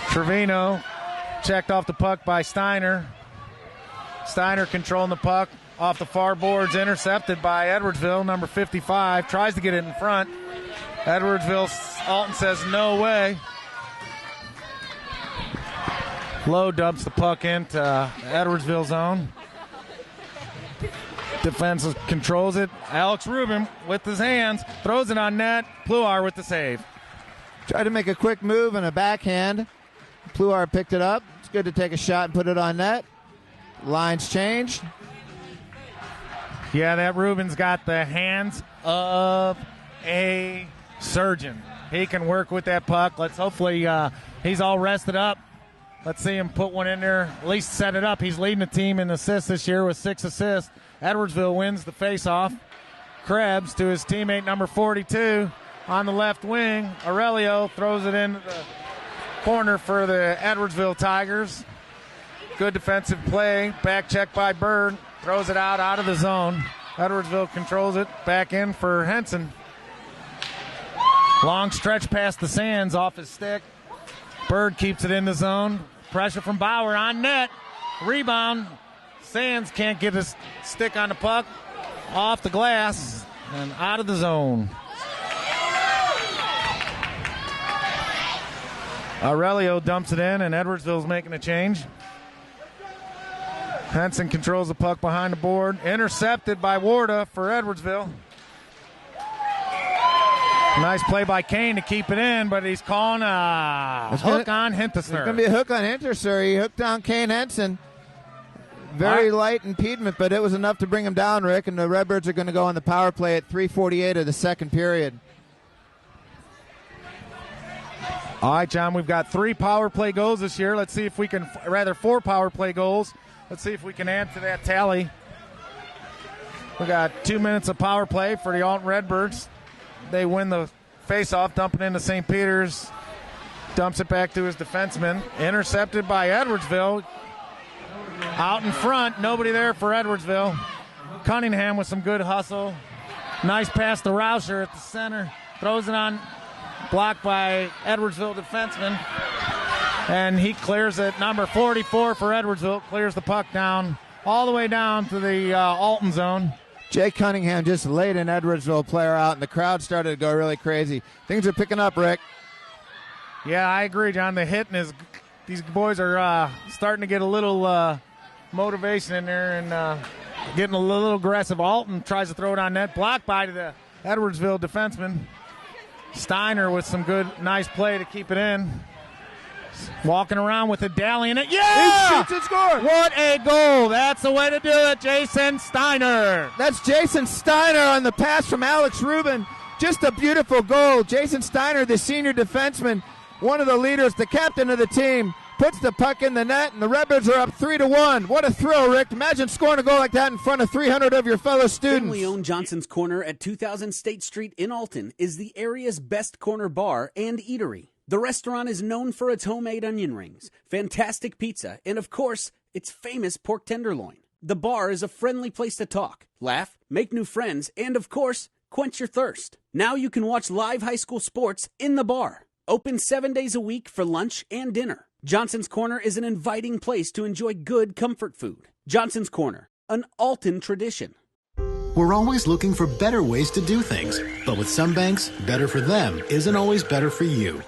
Trevino checked off the puck by Steiner. Steiner controlling the puck off the far boards. Intercepted by Edwardsville, number 55. Tries to get it in front. Edwardsville, Alton says no way. Low dumps the puck into Edwardsville zone. Defense controls it. Alex Rubin with his hands throws it on net. Pluhar with the save. Tried to make a quick move and a backhand. Pluhar picked it up. It's good to take a shot and put it on net. Lines changed. Yeah, that Rubin's got the hands of a surgeon. He can work with that puck. Let's hopefully he's all rested up. Let's see him put one in there, at least set it up. He's leading the team in assists this year with 6 assists. Edwardsville wins the faceoff. Krebs to his teammate number 42 on the left wing. Aurelio throws it into the corner for the Edwardsville Tigers. Good defensive play. Back check by Bird. Throws it out of the zone. Edwardsville controls it. Back in for Henson. Long stretch past the Sands off his stick. Bird keeps it in the zone. Pressure from Bauer on net. Rebound. Sands can't get his stick on the puck. Off the glass and out of the zone. Aurelio dumps it in, and Edwardsville's making a change. Henson controls the puck behind the board. Intercepted by Warda for Edwardsville. Nice play by Kane to keep it in, but he's calling a hook on Hintersner. It's going to be a hook on Hintersner. He hooked down Kane Henson. Very light impediment, but it was enough to bring him down, Rick, and the Redbirds are going to go on the power play at 3:48 of the second period. All right, John, we've got 3 power play goals this year. Let's see if we can, 4 power play goals. Let's see if we can add to that tally. We got 2 minutes of power play for the Alton Redbirds. They win the faceoff, dumping into St. Peter's. Dumps it back to his defenseman. Intercepted by Edwardsville. Out in front, nobody there for Edwardsville. Cunningham with some good hustle. Nice pass to Rauscher at the center. Throws it on, blocked by Edwardsville defenseman. And he clears it. Number 44 for Edwardsville clears the puck down, all the way down to the Alton zone. Jay Cunningham just laid an Edwardsville player out, and the crowd started to go really crazy. Things are picking up, Rick. Yeah, I agree, John. The hitting is, these boys are starting to get a little motivation in there and getting a little aggressive. Alton tries to throw it on net, blocked by the Edwardsville defenseman. Steiner with some good, nice play to keep it in. Walking around with a dally in it. Yeah! He shoots and scores! What a goal! That's the way to do it, Jason Steiner. That's Jason Steiner on the pass from Alex Rubin. Just a beautiful goal. Jason Steiner, the senior defenseman, one of the leaders, the captain of the team, puts the puck in the net, and the Redbirds are up 3-1. What a thrill, Rick. Imagine scoring a goal like that in front of 300 of your fellow students. Family-owned Johnson's Corner at 2000 State Street in Alton is the area's best corner bar and eatery. The restaurant is known for its homemade onion rings, fantastic pizza, and of course, its famous pork tenderloin. The bar is a friendly place to talk, laugh, make new friends, and of course, quench your thirst. Now you can watch live high school sports in the bar. Open 7 days a week for lunch and dinner. Johnson's Corner is an inviting place to enjoy good comfort food. Johnson's Corner, an Alton tradition. We're always looking for better ways to do things. But with some banks, better for them isn't always better for you.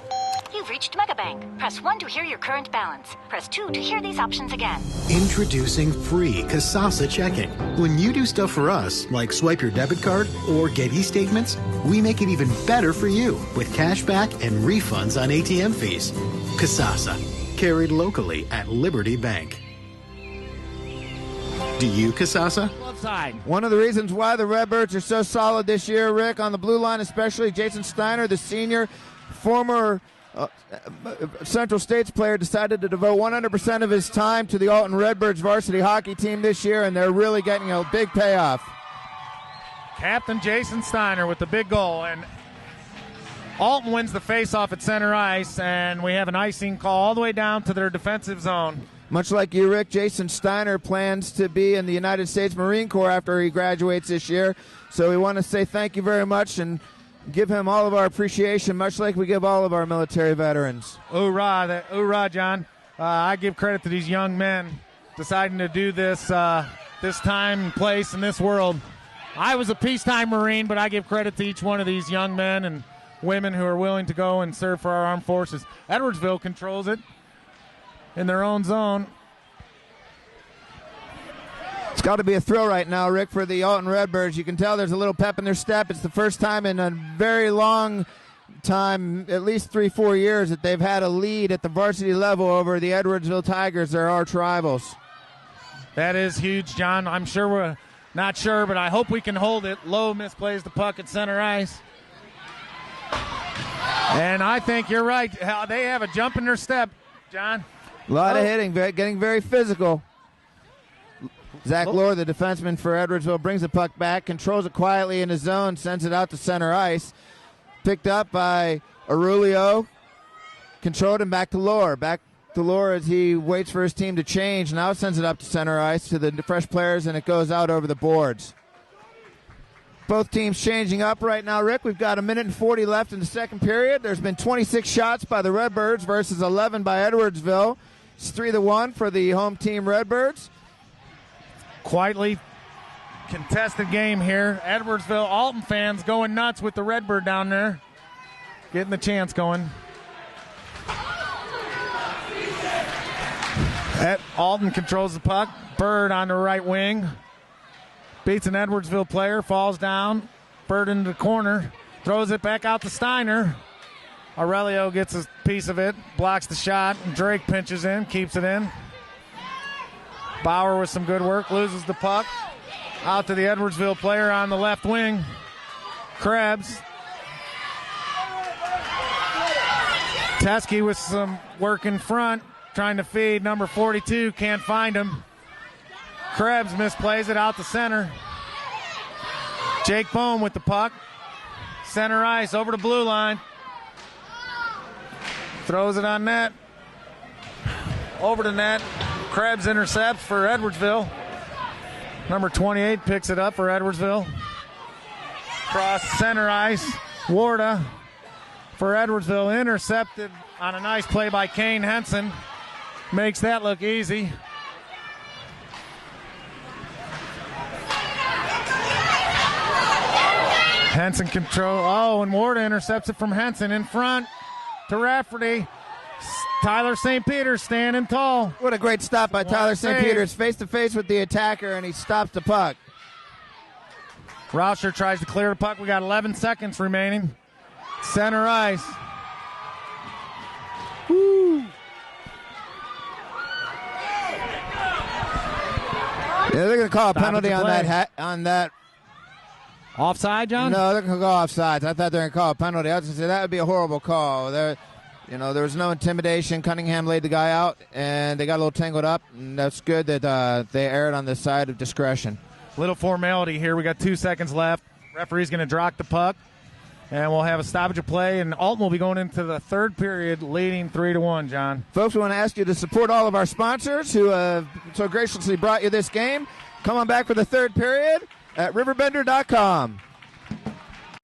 You've reached reached Megabank. Press 1 to hear your current balance. Press 2 to hear these options again. Introducing free Kasasa checking. When you do stuff for us, like swipe your debit card or get e-statements, we make it even better for you with cash back and refunds on ATM fees. Kasasa, carried locally at Liberty Bank. Do you, Kasasa? One of the reasons why the Redbirds are so solid this year, Rick, on the blue line especially, Jason Steiner, the senior, former Central States player, decided to devote 100% of his time to the Alton Redbirds varsity hockey team this year, and they're really getting a big payoff. Captain Jason Steiner with the big goal, and Alton wins the faceoff at center ice, and we have an icing call all the way down to their defensive zone. Much like you, Rick, Jason Steiner plans to be in the United States Marine Corps after he graduates this year. So we want to say thank you very much and give him all of our appreciation, much like we give all of our military veterans. Hoorah, John. I give credit to these young men deciding to do this this time and place in this world. I was a peacetime Marine, but I give credit to each one of these young men and women who are willing to go and serve for our armed forces. Edwardsville controls it in their own zone. It's got to be a thrill right now, Rick, for the Alton Redbirds. You can tell there's a little pep in their step. It's the first time in a very long time, at least 3-4 years, that they've had a lead at the varsity level over the Edwardsville Tigers, their arch rivals. That is huge, John. I'm sure we're not sure, but I hope we can hold it. Lowe misplays the puck at center ice. And I think you're right. They have a jump in their step, John. A lot of hitting, getting very physical. Zach Lohr, the defenseman for Edwardsville, brings the puck back, controls it quietly in his zone, sends it out to center ice. Picked up by Aurelio, controlled him back to Lohr. Back to Lohr as he waits for his team to change. Now sends it up to center ice to the fresh players, and it goes out over the boards. Both teams changing up right now, Rick. We've got 1:40 left in the second period. There's been 26 shots by the Redbirds versus 11 by Edwardsville. It's 3-1 for the home team Redbirds. Quietly contested game here. Edwardsville Alton fans going nuts with the Redbird down there. Getting the chance going. Alton controls the puck. Bird on the right wing. Beats an Edwardsville player, falls down. Bird into the corner, throws it back out to Steiner. Aurelio gets a piece of it, blocks the shot, and Drake pinches in, keeps it in. Bauer with some good work, loses the puck. Out to the Edwardsville player on the left wing. Krebs. Teskey with some work in front, trying to feed number 42, can't find him. Krebs misplays it out to center. Jake Bohm with the puck. Center ice over to blue line. Throws it on net. Over to net. Krebs intercepts for Edwardsville. Number 28 picks it up for Edwardsville. Cross center ice. Warda for Edwardsville. Intercepted on a nice play by Kane Henson. Makes that look easy. Henson control. Oh, and Warda intercepts it from Henson in front to Rafferty. Tyler St. Peter standing tall. What a great stop by Tyler St. Peter's, face-to-face with the attacker, and he stops the puck. Rauscher tries to clear the puck. We got 11 seconds remaining. Center ice. Woo. Yeah, they're going to call a penalty on that. Offside, John? No, they're going to go offsides. I thought they were going to call a penalty. I was going to say that would be a horrible call. There was no intimidation. Cunningham laid the guy out, and they got a little tangled up. And that's good that they erred on the side of discretion. Little formality here. We got 2 seconds left. Referee's going to drop the puck, and we'll have a stoppage of play. And Alton will be going into the third period, leading 3-1. John, folks, we want to ask you to support all of our sponsors who have so graciously brought you this game. Come on back for the third period at RiverBender.com.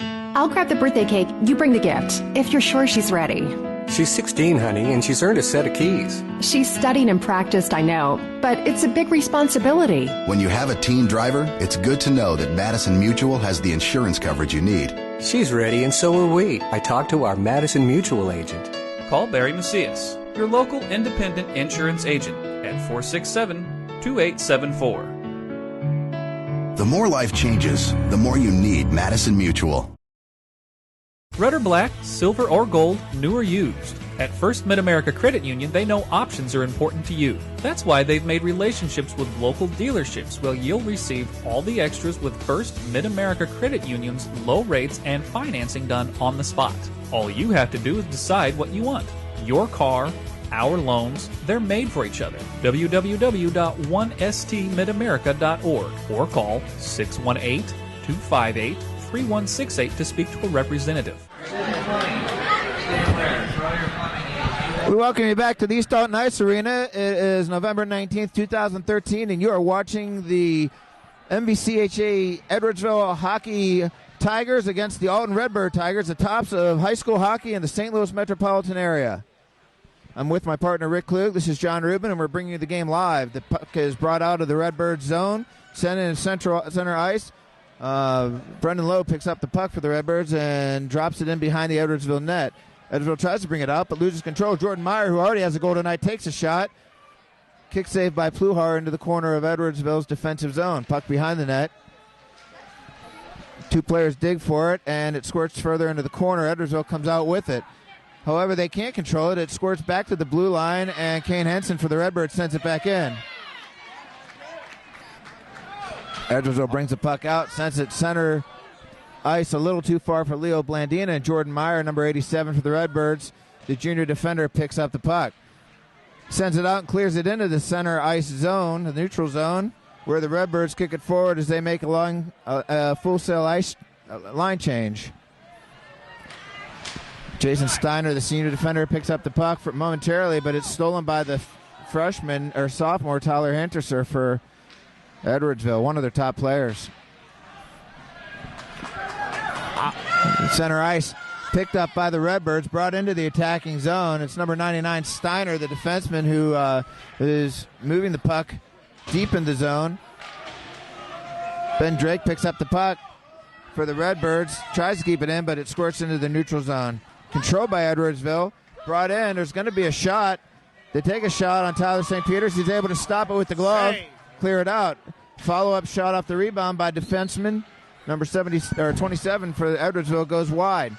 I'll grab the birthday cake. You bring the gift, if you're sure she's ready. She's 16, honey, and she's earned a set of keys. She's studied and practiced, I know, but it's a big responsibility. When you have a teen driver, it's good to know that Madison Mutual has the insurance coverage you need. She's ready, and so are we. I talked to our Madison Mutual agent. call Barry Macias, your local independent insurance agent, at 467-2874. The more life changes, the more you need Madison Mutual. Red or black, silver or gold, new or used. At First Mid-America Credit Union, they know options are important to you. That's why they've made relationships with local dealerships where you'll receive all the extras with First Mid-America Credit Union's low rates and financing done on the spot. All you have to do is decide what you want. Your car, our loans, they're made for each other. www.1stmidamerica.org or call 618-258-3168 to speak to a representative. We welcome you back to the East Alton Ice Arena. It is November 19th, 2013, and you are watching the MVCHA Edwardsville Hockey Tigers against the Alton Redbird Tigers, the tops of high school hockey in the St. Louis metropolitan area. I'm with my partner, Rick Klug. This is John Rubin, and we're bringing you the game live. The puck is brought out of the Redbird zone, sent in center ice. Brendan Lowe picks up the puck for the Redbirds and drops it in behind the Edwardsville net. Edwardsville tries to bring it up, but loses control. Jordan Meyer, who already has a goal tonight, takes a shot. Kick saved by Pluhar into the corner of Edwardsville's defensive zone. Puck behind the net. Two players dig for it, and it squirts further into the corner. Edwardsville comes out with it. However, they can't control it. It squirts back to the blue line, and Kane Henson for the Redbirds sends it back in. Edwardsville brings the puck out, sends it center ice a little too far for Leo Blandina, and Jordan Meyer, number 87 for the Redbirds, the junior defender, picks up the puck. Sends it out and clears it into the center ice zone, the neutral zone, where the Redbirds kick it forward as they make a full sail ice line change. Jason Steiner, the senior defender, picks up the puck momentarily, but it's stolen by the freshman or sophomore Tyler Hinterser for Edwardsville, one of their top players. Center ice picked up by the Redbirds, brought into the attacking zone. It's number 99 Steiner, the defenseman, who is moving the puck deep in the zone. Ben Drake picks up the puck for the Redbirds, tries to keep it in, but it squirts into the neutral zone. Controlled by Edwardsville, brought in. There's going to be a shot. They take a shot on Tyler St. Peters. He's able to stop it with the glove, clear it out. Follow-up shot off the rebound by defenseman number 27 for Edwardsville goes wide.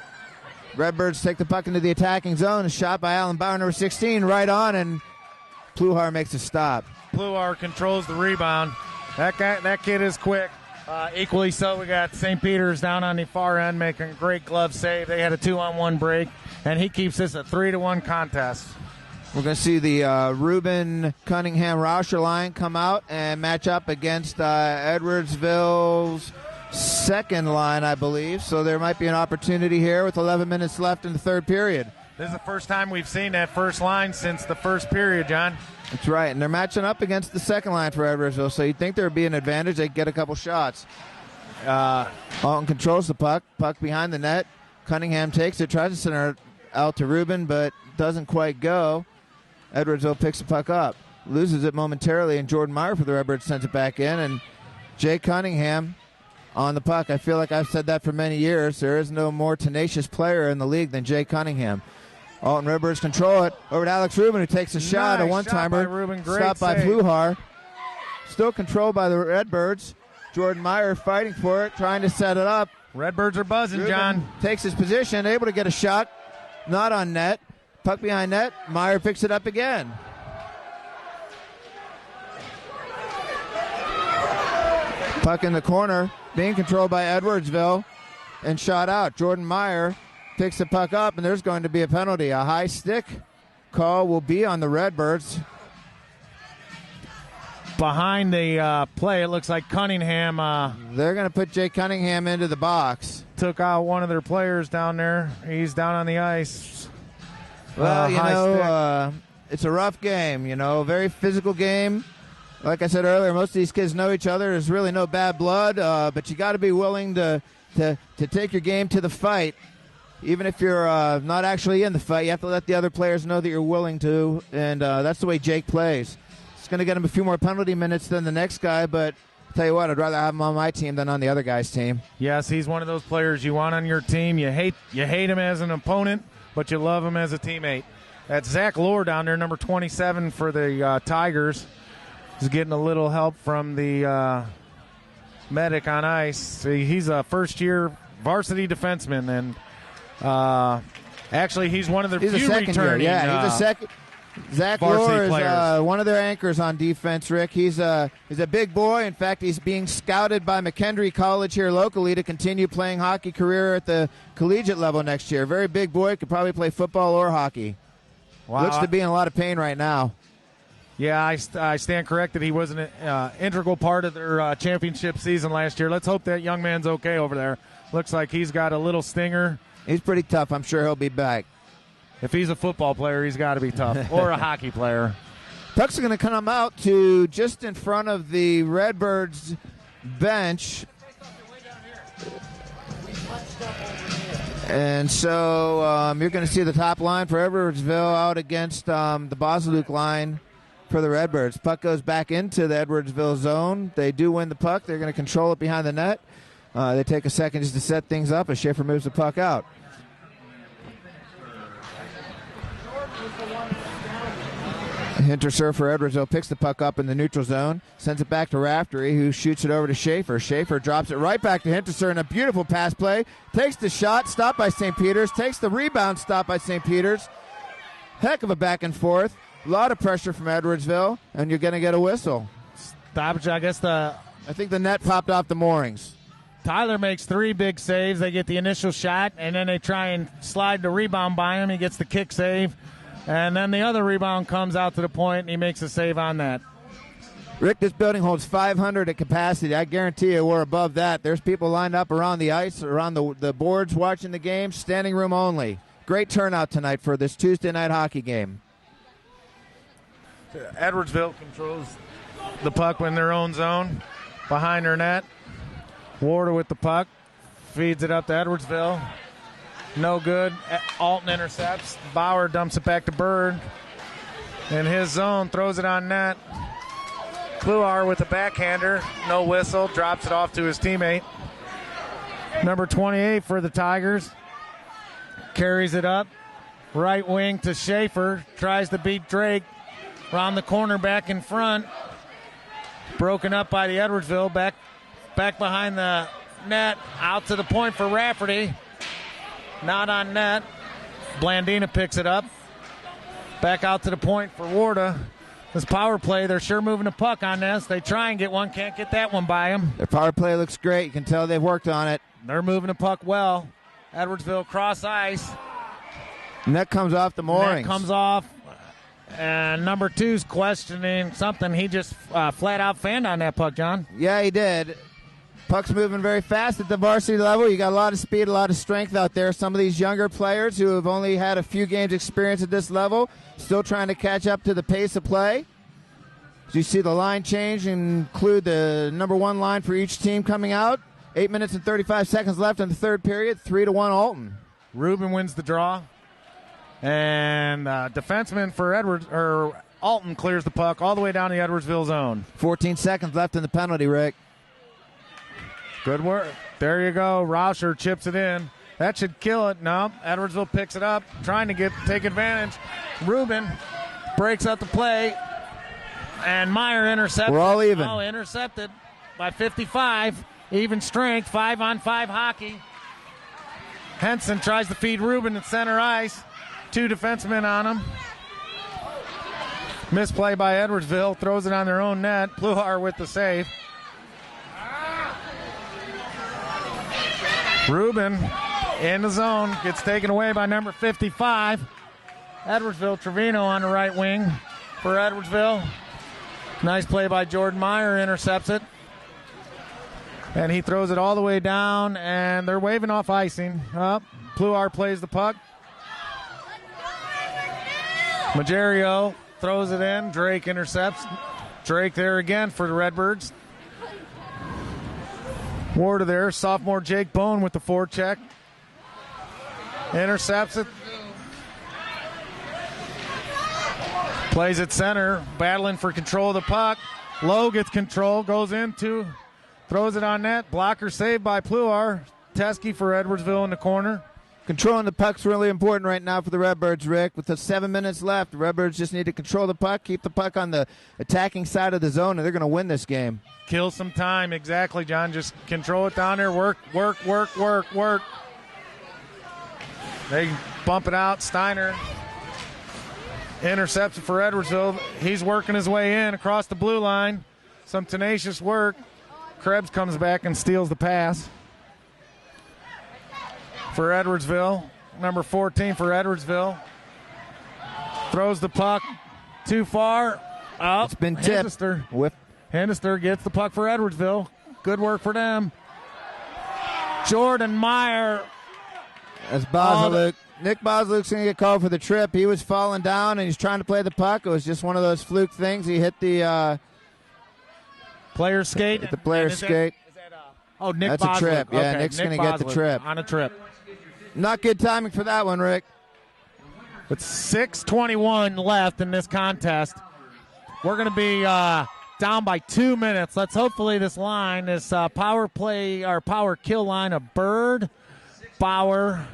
Redbirds take the puck into the attacking zone. A shot by Alan Bauer, number 16, right on, and Pluhar makes a stop. Pluhar controls the rebound. That kid is quick. Equally so, we got St. Peters down on the far end making a great glove save. They had a 2-on-1 break, and he keeps this a 3-1 contest. We're going to see the Reuben Cunningham Rauscher line come out and match up against Edwardsville's second line, I believe. So there might be an opportunity here with 11 minutes left in the third period. This is the first time we've seen that first line since the first period, John. That's right, and they're matching up against the second line for Edwardsville, so you'd think there would be an advantage. They get a couple shots. Alton controls the puck behind the net. Cunningham takes it, tries to send it out to Reuben, but doesn't quite go. Edwardsville picks the puck up, loses it momentarily, and Jordan Meyer for the Redbirds sends it back in, and Jay Cunningham on the puck. I feel like I've said that for many years. There is no more tenacious player in the league than Jay Cunningham. Alton Redbirds control it over to Alex Rubin, who takes a shot, a one-timer, stopped by Pluhar. Still controlled by the Redbirds. Jordan Meyer fighting for it, trying to set it up. Redbirds are buzzing, Rubin John. Takes his position, able to get a shot, not on net. Puck behind net, Meyer picks it up again. Puck in the corner, being controlled by Edwardsville, and shot out. Jordan Meyer picks the puck up, and there's going to be a penalty. A high stick call will be on the Redbirds. Behind the play, it looks like Cunningham. They're going to put Jay Cunningham into the box. Took out one of their players down there. He's down on the ice. Well, it's a rough game, very physical game. Like I said earlier, most of these kids know each other. There's really no bad blood, but you got to be willing to take your game to the fight. Even if you're not actually in the fight, you have to let the other players know that you're willing to, and that's the way Jake plays. It's going to get him a few more penalty minutes than the next guy, but I'll tell you what, I'd rather have him on my team than on the other guy's team. Yes, he's one of those players you want on your team. You hate him as an opponent, but you love him as a teammate. That's Zach Lohr down there, number 27 for the Tigers. He's getting a little help from the medic on ice. See, he's a first-year varsity defenseman, and actually he's one of the few returning. Yeah, he's a second. Zach Lohr is one of their anchors on defense, Rick. He's a big boy. In fact, he's being scouted by McKendree College here locally to continue playing hockey career at the collegiate level next year. Very big boy. Could probably play football or hockey. Wow. Looks to be in a lot of pain right now. Yeah, I stand corrected. He wasn't an integral part of their championship season last year. Let's hope that young man's okay over there. Looks like he's got a little stinger. He's pretty tough. I'm sure he'll be back. If he's a football player, he's got to be tough. Or a hockey player. Puck's going to come out to just in front of the Redbirds bench. And so you're going to see the top line for Edwardsville out against the Bosaluk line for the Redbirds. Puck goes back into the Edwardsville zone. They do win the puck. They're going to control it behind the net. They take a second just to set things up as Schaefer moves the puck out. Hinterser for Edwardsville picks the puck up in the neutral zone, sends it back to Raftery, who shoots it over to Schaefer. Schaefer drops it right back to Hinterser in a beautiful pass play. Takes the shot, stopped by St. Peter's. Takes the rebound, stopped by St. Peter's. Heck of a back and forth. A lot of pressure from Edwardsville, and you're going to get a whistle. Stoppage, I think the net popped off the moorings. Tyler makes 3 big saves. They get the initial shot, and then they try and slide the rebound by him. He gets the kick save. And then the other rebound comes out to the point, and he makes a save on that. Rick, this building holds 500 at capacity. I guarantee you we're above that. There's people lined up around the ice, around the boards watching the game, standing room only. Great turnout tonight for this Tuesday night hockey game. Edwardsville controls the puck in their own zone, behind their net. Warder with the puck, feeds it up to Edwardsville. No good. Alton intercepts. Bauer dumps it back to Bird. In his zone, throws it on net. Kluar with the backhander. No whistle. Drops it off to his teammate. Number 28 for the Tigers. Carries it up. Right wing to Schaefer. Tries to beat Drake. Round the corner back in front. Broken up by the Edwardsville. Back behind the net. Out to the point for Rafferty. Not on net. Blandina picks it up. Back out to the point for Warda. This power play, they're sure moving the puck on this. They try and get one, can't get that one by them. Their power play looks great. You can tell they've worked on it. They're moving the puck well. Edwardsville cross ice. Net comes off the moorings. Net comes off. And number 2's questioning something. He just flat out fanned on that puck, John. Yeah, he did. Puck's moving very fast at the varsity level. You got a lot of speed, a lot of strength out there. Some of these younger players who have only had a few games experience at this level, still trying to catch up to the pace of play. As you see the line change, include the number 1 line for each team coming out. 8 minutes and 35 seconds left in the third period. 3-1 Alton. Rubin wins the draw. And defenseman for Alton clears the puck all the way down the Edwardsville zone. 14 seconds left in the penalty, Rick. Good work. There you go. Rauscher chips it in. That should kill it. No, Edwardsville picks it up, trying to take advantage. Rubin breaks up the play, and Meyer intercepts. We're all even. Oh, intercepted by 55. Even strength, 5-on-5 hockey. Henson tries to feed Rubin at center ice. 2 defensemen on him. Misplay by Edwardsville. Throws it on their own net. Pluhar with the save. Rubin in the zone. Gets taken away by number 55. Edwardsville Trevino on the right wing for Edwardsville. Nice play by Jordan Meyer. Intercepts it. And he throws it all the way down, and they're waving off icing. Pluhar plays the puck. Magerio throws it in. Drake intercepts. Drake there again for the Redbirds. Warder there. Sophomore Jake Bone with the forecheck. Intercepts it. Plays at center. Battling for control of the puck. Lowe gets control. Goes into. Throws it on net. Blocker saved by Pluhar. Teskey for Edwardsville in the corner. Controlling the puck's really important right now for the Redbirds, Rick. With the 7 minutes left, the Redbirds just need to control the puck, keep the puck on the attacking side of the zone, and they're going to win this game. Kill some time. Exactly, John. Just control it down there. Work. They bump it out. Steiner interception for Edwardsville. He's working his way in across the blue line. Some tenacious work. Krebs comes back and steals the pass for Edwardsville. Number 14 for Edwardsville. Throws the puck too far. Oh, it's been tipped. Hennister gets the puck for Edwardsville. Good work for them. Jordan Meyer. As Bosluk. Nick Bosluk's going to get called for the trip. He was falling down, and he's trying to play the puck. It was just one of those fluke things. He hit the player skate. The player skate. Nick That's Bosluk. a trip. Yeah, Okay, Nick's going to get the trip. On a trip. Not good timing for that one, Rick. With 6:21 left in this contest, we're going to be down by 2 minutes. Let's hopefully this line, this power play or power kill line of Bird, Bauer,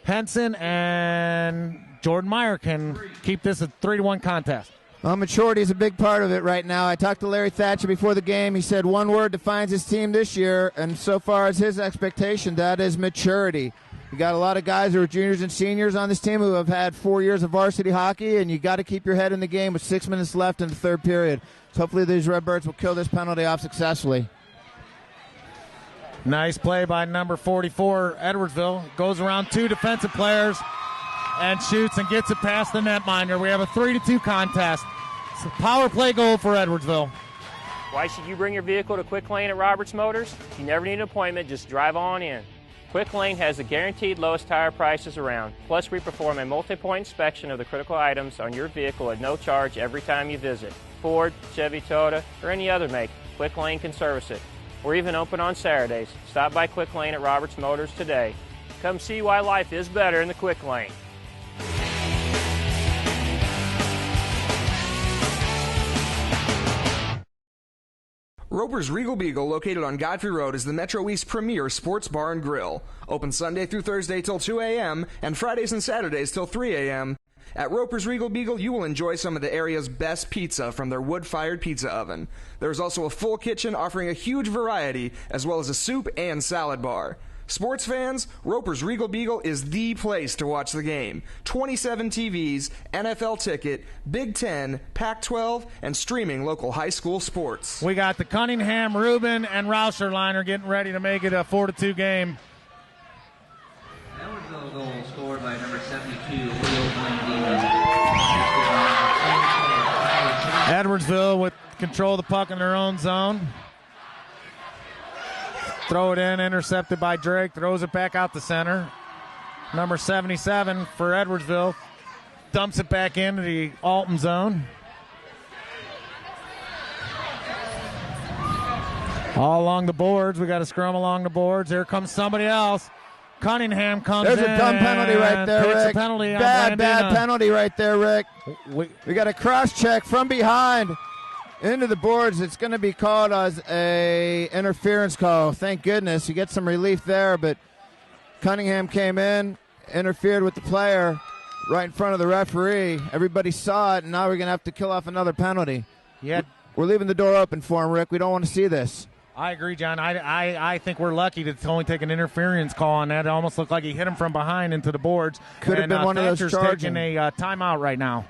Henson, and Jordan Meyer can keep this a 3-1 contest. Well, maturity is a big part of it right now. I talked to Larry Thatcher before the game. He said one word defines his team this year, and so far as his expectation, that is maturity. You got a lot of guys who are juniors and seniors on this team who have had 4 years of varsity hockey, and you got to keep your head in the game with 6 minutes left in the third period. So hopefully these Redbirds will kill this penalty off successfully. Nice play by number 44, Edwardsville. Goes around two defensive players and shoots and gets it past the netminder. We have a 3-2 contest. It's a power play goal for Edwardsville. Why should you bring your vehicle to Quick Lane at Roberts Motors? You never need an appointment, just drive on in. Quick Lane has the guaranteed lowest tire prices around. Plus, we perform a multi-point inspection of the critical items on your vehicle at no charge every time you visit. Ford, Chevy, Toyota, or any other make, Quick Lane can service it. We're even open on Saturdays. Stop by Quick Lane at Roberts Motors today. Come see why life is better in the Quick Lane. Roper's Regal Beagle, located on Godfrey Road, is the Metro East premier sports bar and grill. Open Sunday through Thursday till 2 a.m. and Fridays and Saturdays till 3 a.m. At Roper's Regal Beagle, you will enjoy some of the area's best pizza from their wood-fired pizza oven. There is also a full kitchen offering a huge variety, as well as a soup and salad bar. Sports fans, Roper's Regal Beagle is the place to watch the game. 27 TVs, NFL ticket, Big Ten, Pac-12, and streaming local high school sports. We got the Cunningham, Rubin, and Rauscher liner getting ready to make it a 4-2 game. Edwardsville goal scored by number 72, Edwardsville with control of the puck in their own zone. Throw it in, intercepted by Drake, throws it back out the center. Number 77 for Edwardsville dumps it back into the Alton zone. All along the boards. We got a scrum along the boards. Here comes somebody else. Cunningham comes in. There's a dumb penalty right there, Rick. A penalty bad penalty right there, Rick. We got a cross-check from behind into the boards. It's going to be called as a interference call. Thank goodness. You get some relief there, but Cunningham came in, interfered with the player right in front of the referee. Everybody saw it, and now we're going to have to kill off another penalty. Yeah. We're leaving the door open for him, Rick. We don't want to see this. I agree, John. I think we're lucky to only take an interference call on that. It almost looked like he hit him from behind into the boards. Could have been one of those charging. Taking a timeout right now.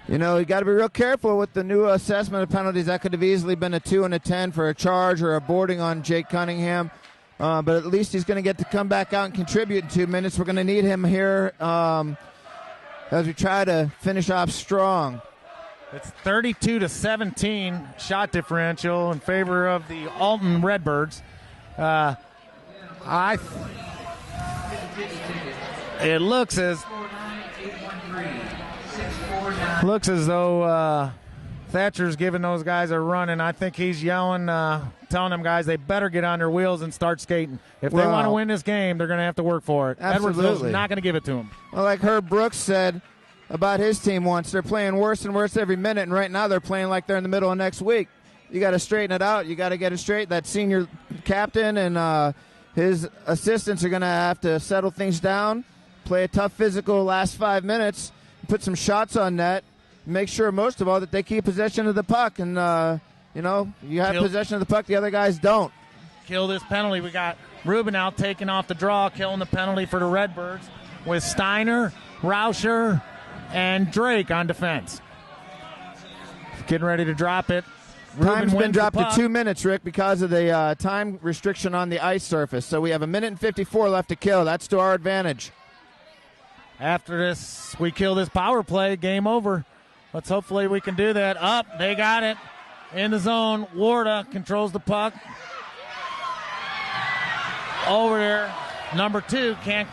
You know, you got to be real careful with the new assessment of penalties. That could have easily been a 2 and a 10 for a charge or a boarding on Jake Cunningham. But at least he's going to get to come back out and contribute in 2 minutes. We're going to need him here as we try to finish off strong. It's 32-17 shot differential in favor of the Alton Redbirds. It looks as though Thatcher's giving those guys a run, and I think he's yelling, telling them guys they better get on their wheels and start skating. If they want to win this game, they're going to have to work for it. Edwardsville's not going to give it to them. Well, like Herb Brooks said about his team once, they're playing worse and worse every minute, and right now they're playing like they're in the middle of next week. You got to straighten it out. You got to get it straight. That senior captain and his assistants are going to have to settle things down, play a tough physical last 5 minutes, put some shots on net, make sure most of all that they keep possession of the puck. And, you have possession of the puck, the other guys don't. Kill this penalty. We got Ruben out taking off the draw, killing the penalty for the Redbirds with Steiner, Rauscher, and Drake on defense. Getting ready to drop it. Time's been dropped to 2 minutes, Rick, because of the time restriction on the ice surface. So we have 1:54 left to kill. That's to our advantage. After this, we kill this power play. Game over. Let's hopefully we can do that. Up, they got it. In the zone, Warda controls the puck. Over there, number 2 can't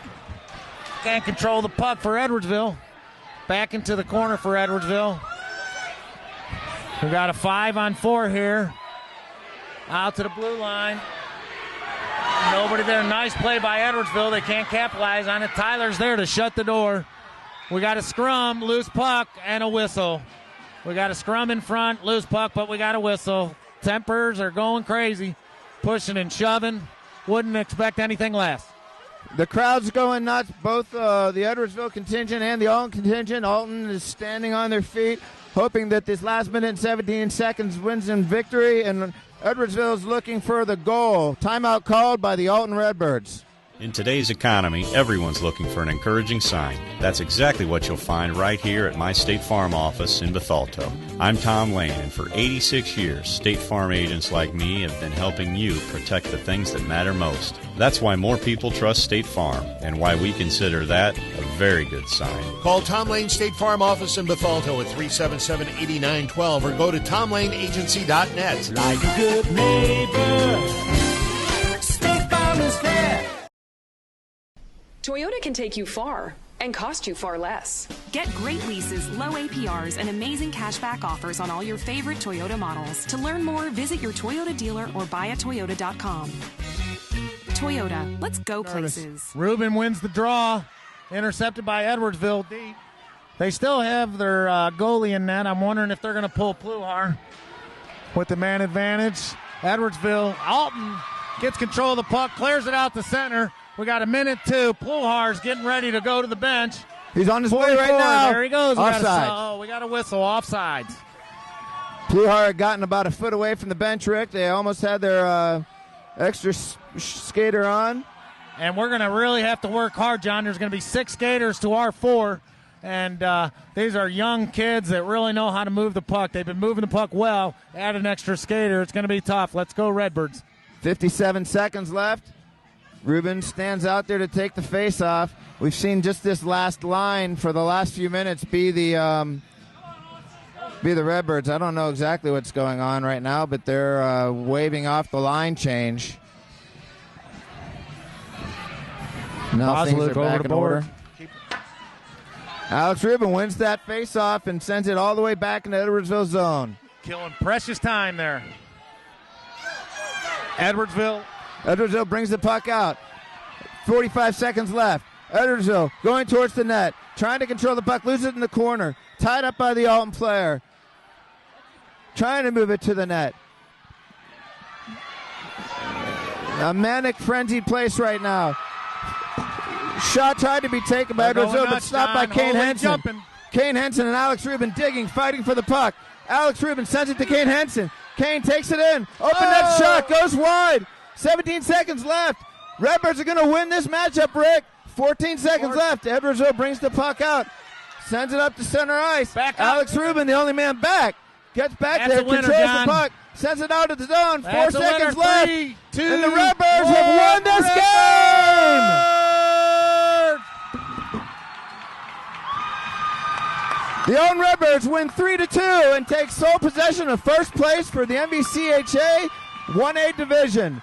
control the puck for Edwardsville. Back into the corner for Edwardsville. We got a 5-on-4 here. Out to the blue line. Nobody there. Nice play by Edwardsville. They can't capitalize on it. Tyler's there to shut the door. We got a scrum, loose puck, and a whistle. We got a scrum in front, loose puck, but we got a whistle. Tempers are going crazy, pushing and shoving. Wouldn't expect anything less. The crowd's going nuts, both the Edwardsville contingent and the Alton contingent. Alton is standing on their feet, hoping that this last minute and 17 seconds wins in victory, and Edwardsville is looking for the goal. Timeout called by the Alton Redbirds. In today's economy, everyone's looking for an encouraging sign. That's exactly what you'll find right here at my State Farm office in Bethalto. I'm Tom Lane, and for 86 years, State Farm agents like me have been helping you protect the things that matter most. That's why more people trust State Farm, and why we consider that a very good sign. Call Tom Lane State Farm office in Bethalto at 377-8912 or go to tomlaneagency.net. Like a good neighbor, State Farm is there. Toyota can take you far and cost you far less. Get great leases, low APRs, and amazing cashback offers on all your favorite Toyota models. To learn more, visit your Toyota dealer or buyatoyota.com. Toyota, let's go places. Ruben wins the draw, intercepted by Edwardsville deep. They still have their goalie in net. I'm wondering if they're going to pull Pluhar with the man advantage. Edwardsville, Alton gets control of the puck, clears it out to center. We got 1:02. Pluhar's getting ready to go to the bench. He's on his way right now. There he goes. Offside. We got a whistle. Offsides. Pluhar had gotten about a foot away from the bench, Rick. They almost had their extra skater on. And we're going to really have to work hard, John. There's going to be 6 skaters to our 4. And these are young kids that really know how to move the puck. They've been moving the puck well. Add an extra skater. It's going to be tough. Let's go, Redbirds. 57 seconds left. Ruben stands out there to take the face-off. We've seen just this last line for the last few minutes be the Redbirds. I don't know exactly what's going on right now, but they're waving off the line change. Now things are back in order. Alex Ruben wins that face-off and sends it all the way back into Edwardsville zone. Killing precious time there. Edwardsville brings the puck out. 45 seconds left. Edwardsville going towards the net. Trying to control the puck. Loses it in the corner. Tied up by the Alton player. Trying to move it to the net. A manic, frenzied place right now. Shot tried to be taken by Edwardsville, but stopped by Kane Henson. Kane Henson and Alex Ruben digging, fighting for the puck. Alex Ruben sends it to Kane Henson. Kane takes it in. Open net shot goes wide. 17 seconds left. Redbirds are going to win this matchup, Rick. 14 seconds left. Edwardsville brings the puck out. Sends it up to center ice. Alex Ruben, the only man back. Gets back there, controls the puck. Sends it out of the zone. 4 seconds left. 3, 2, and the Redbirds have won this game. The Alton Redbirds win 3-2 and take sole possession of first place for the MVCHA 1A division.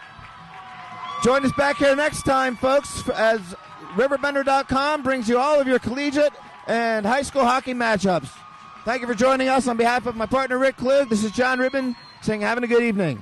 Join us back here next time, folks, as RiverBender.com brings you all of your collegiate and high school hockey matchups. Thank you for joining us. On behalf of my partner, Rick Klug, this is John Ribben saying having a good evening.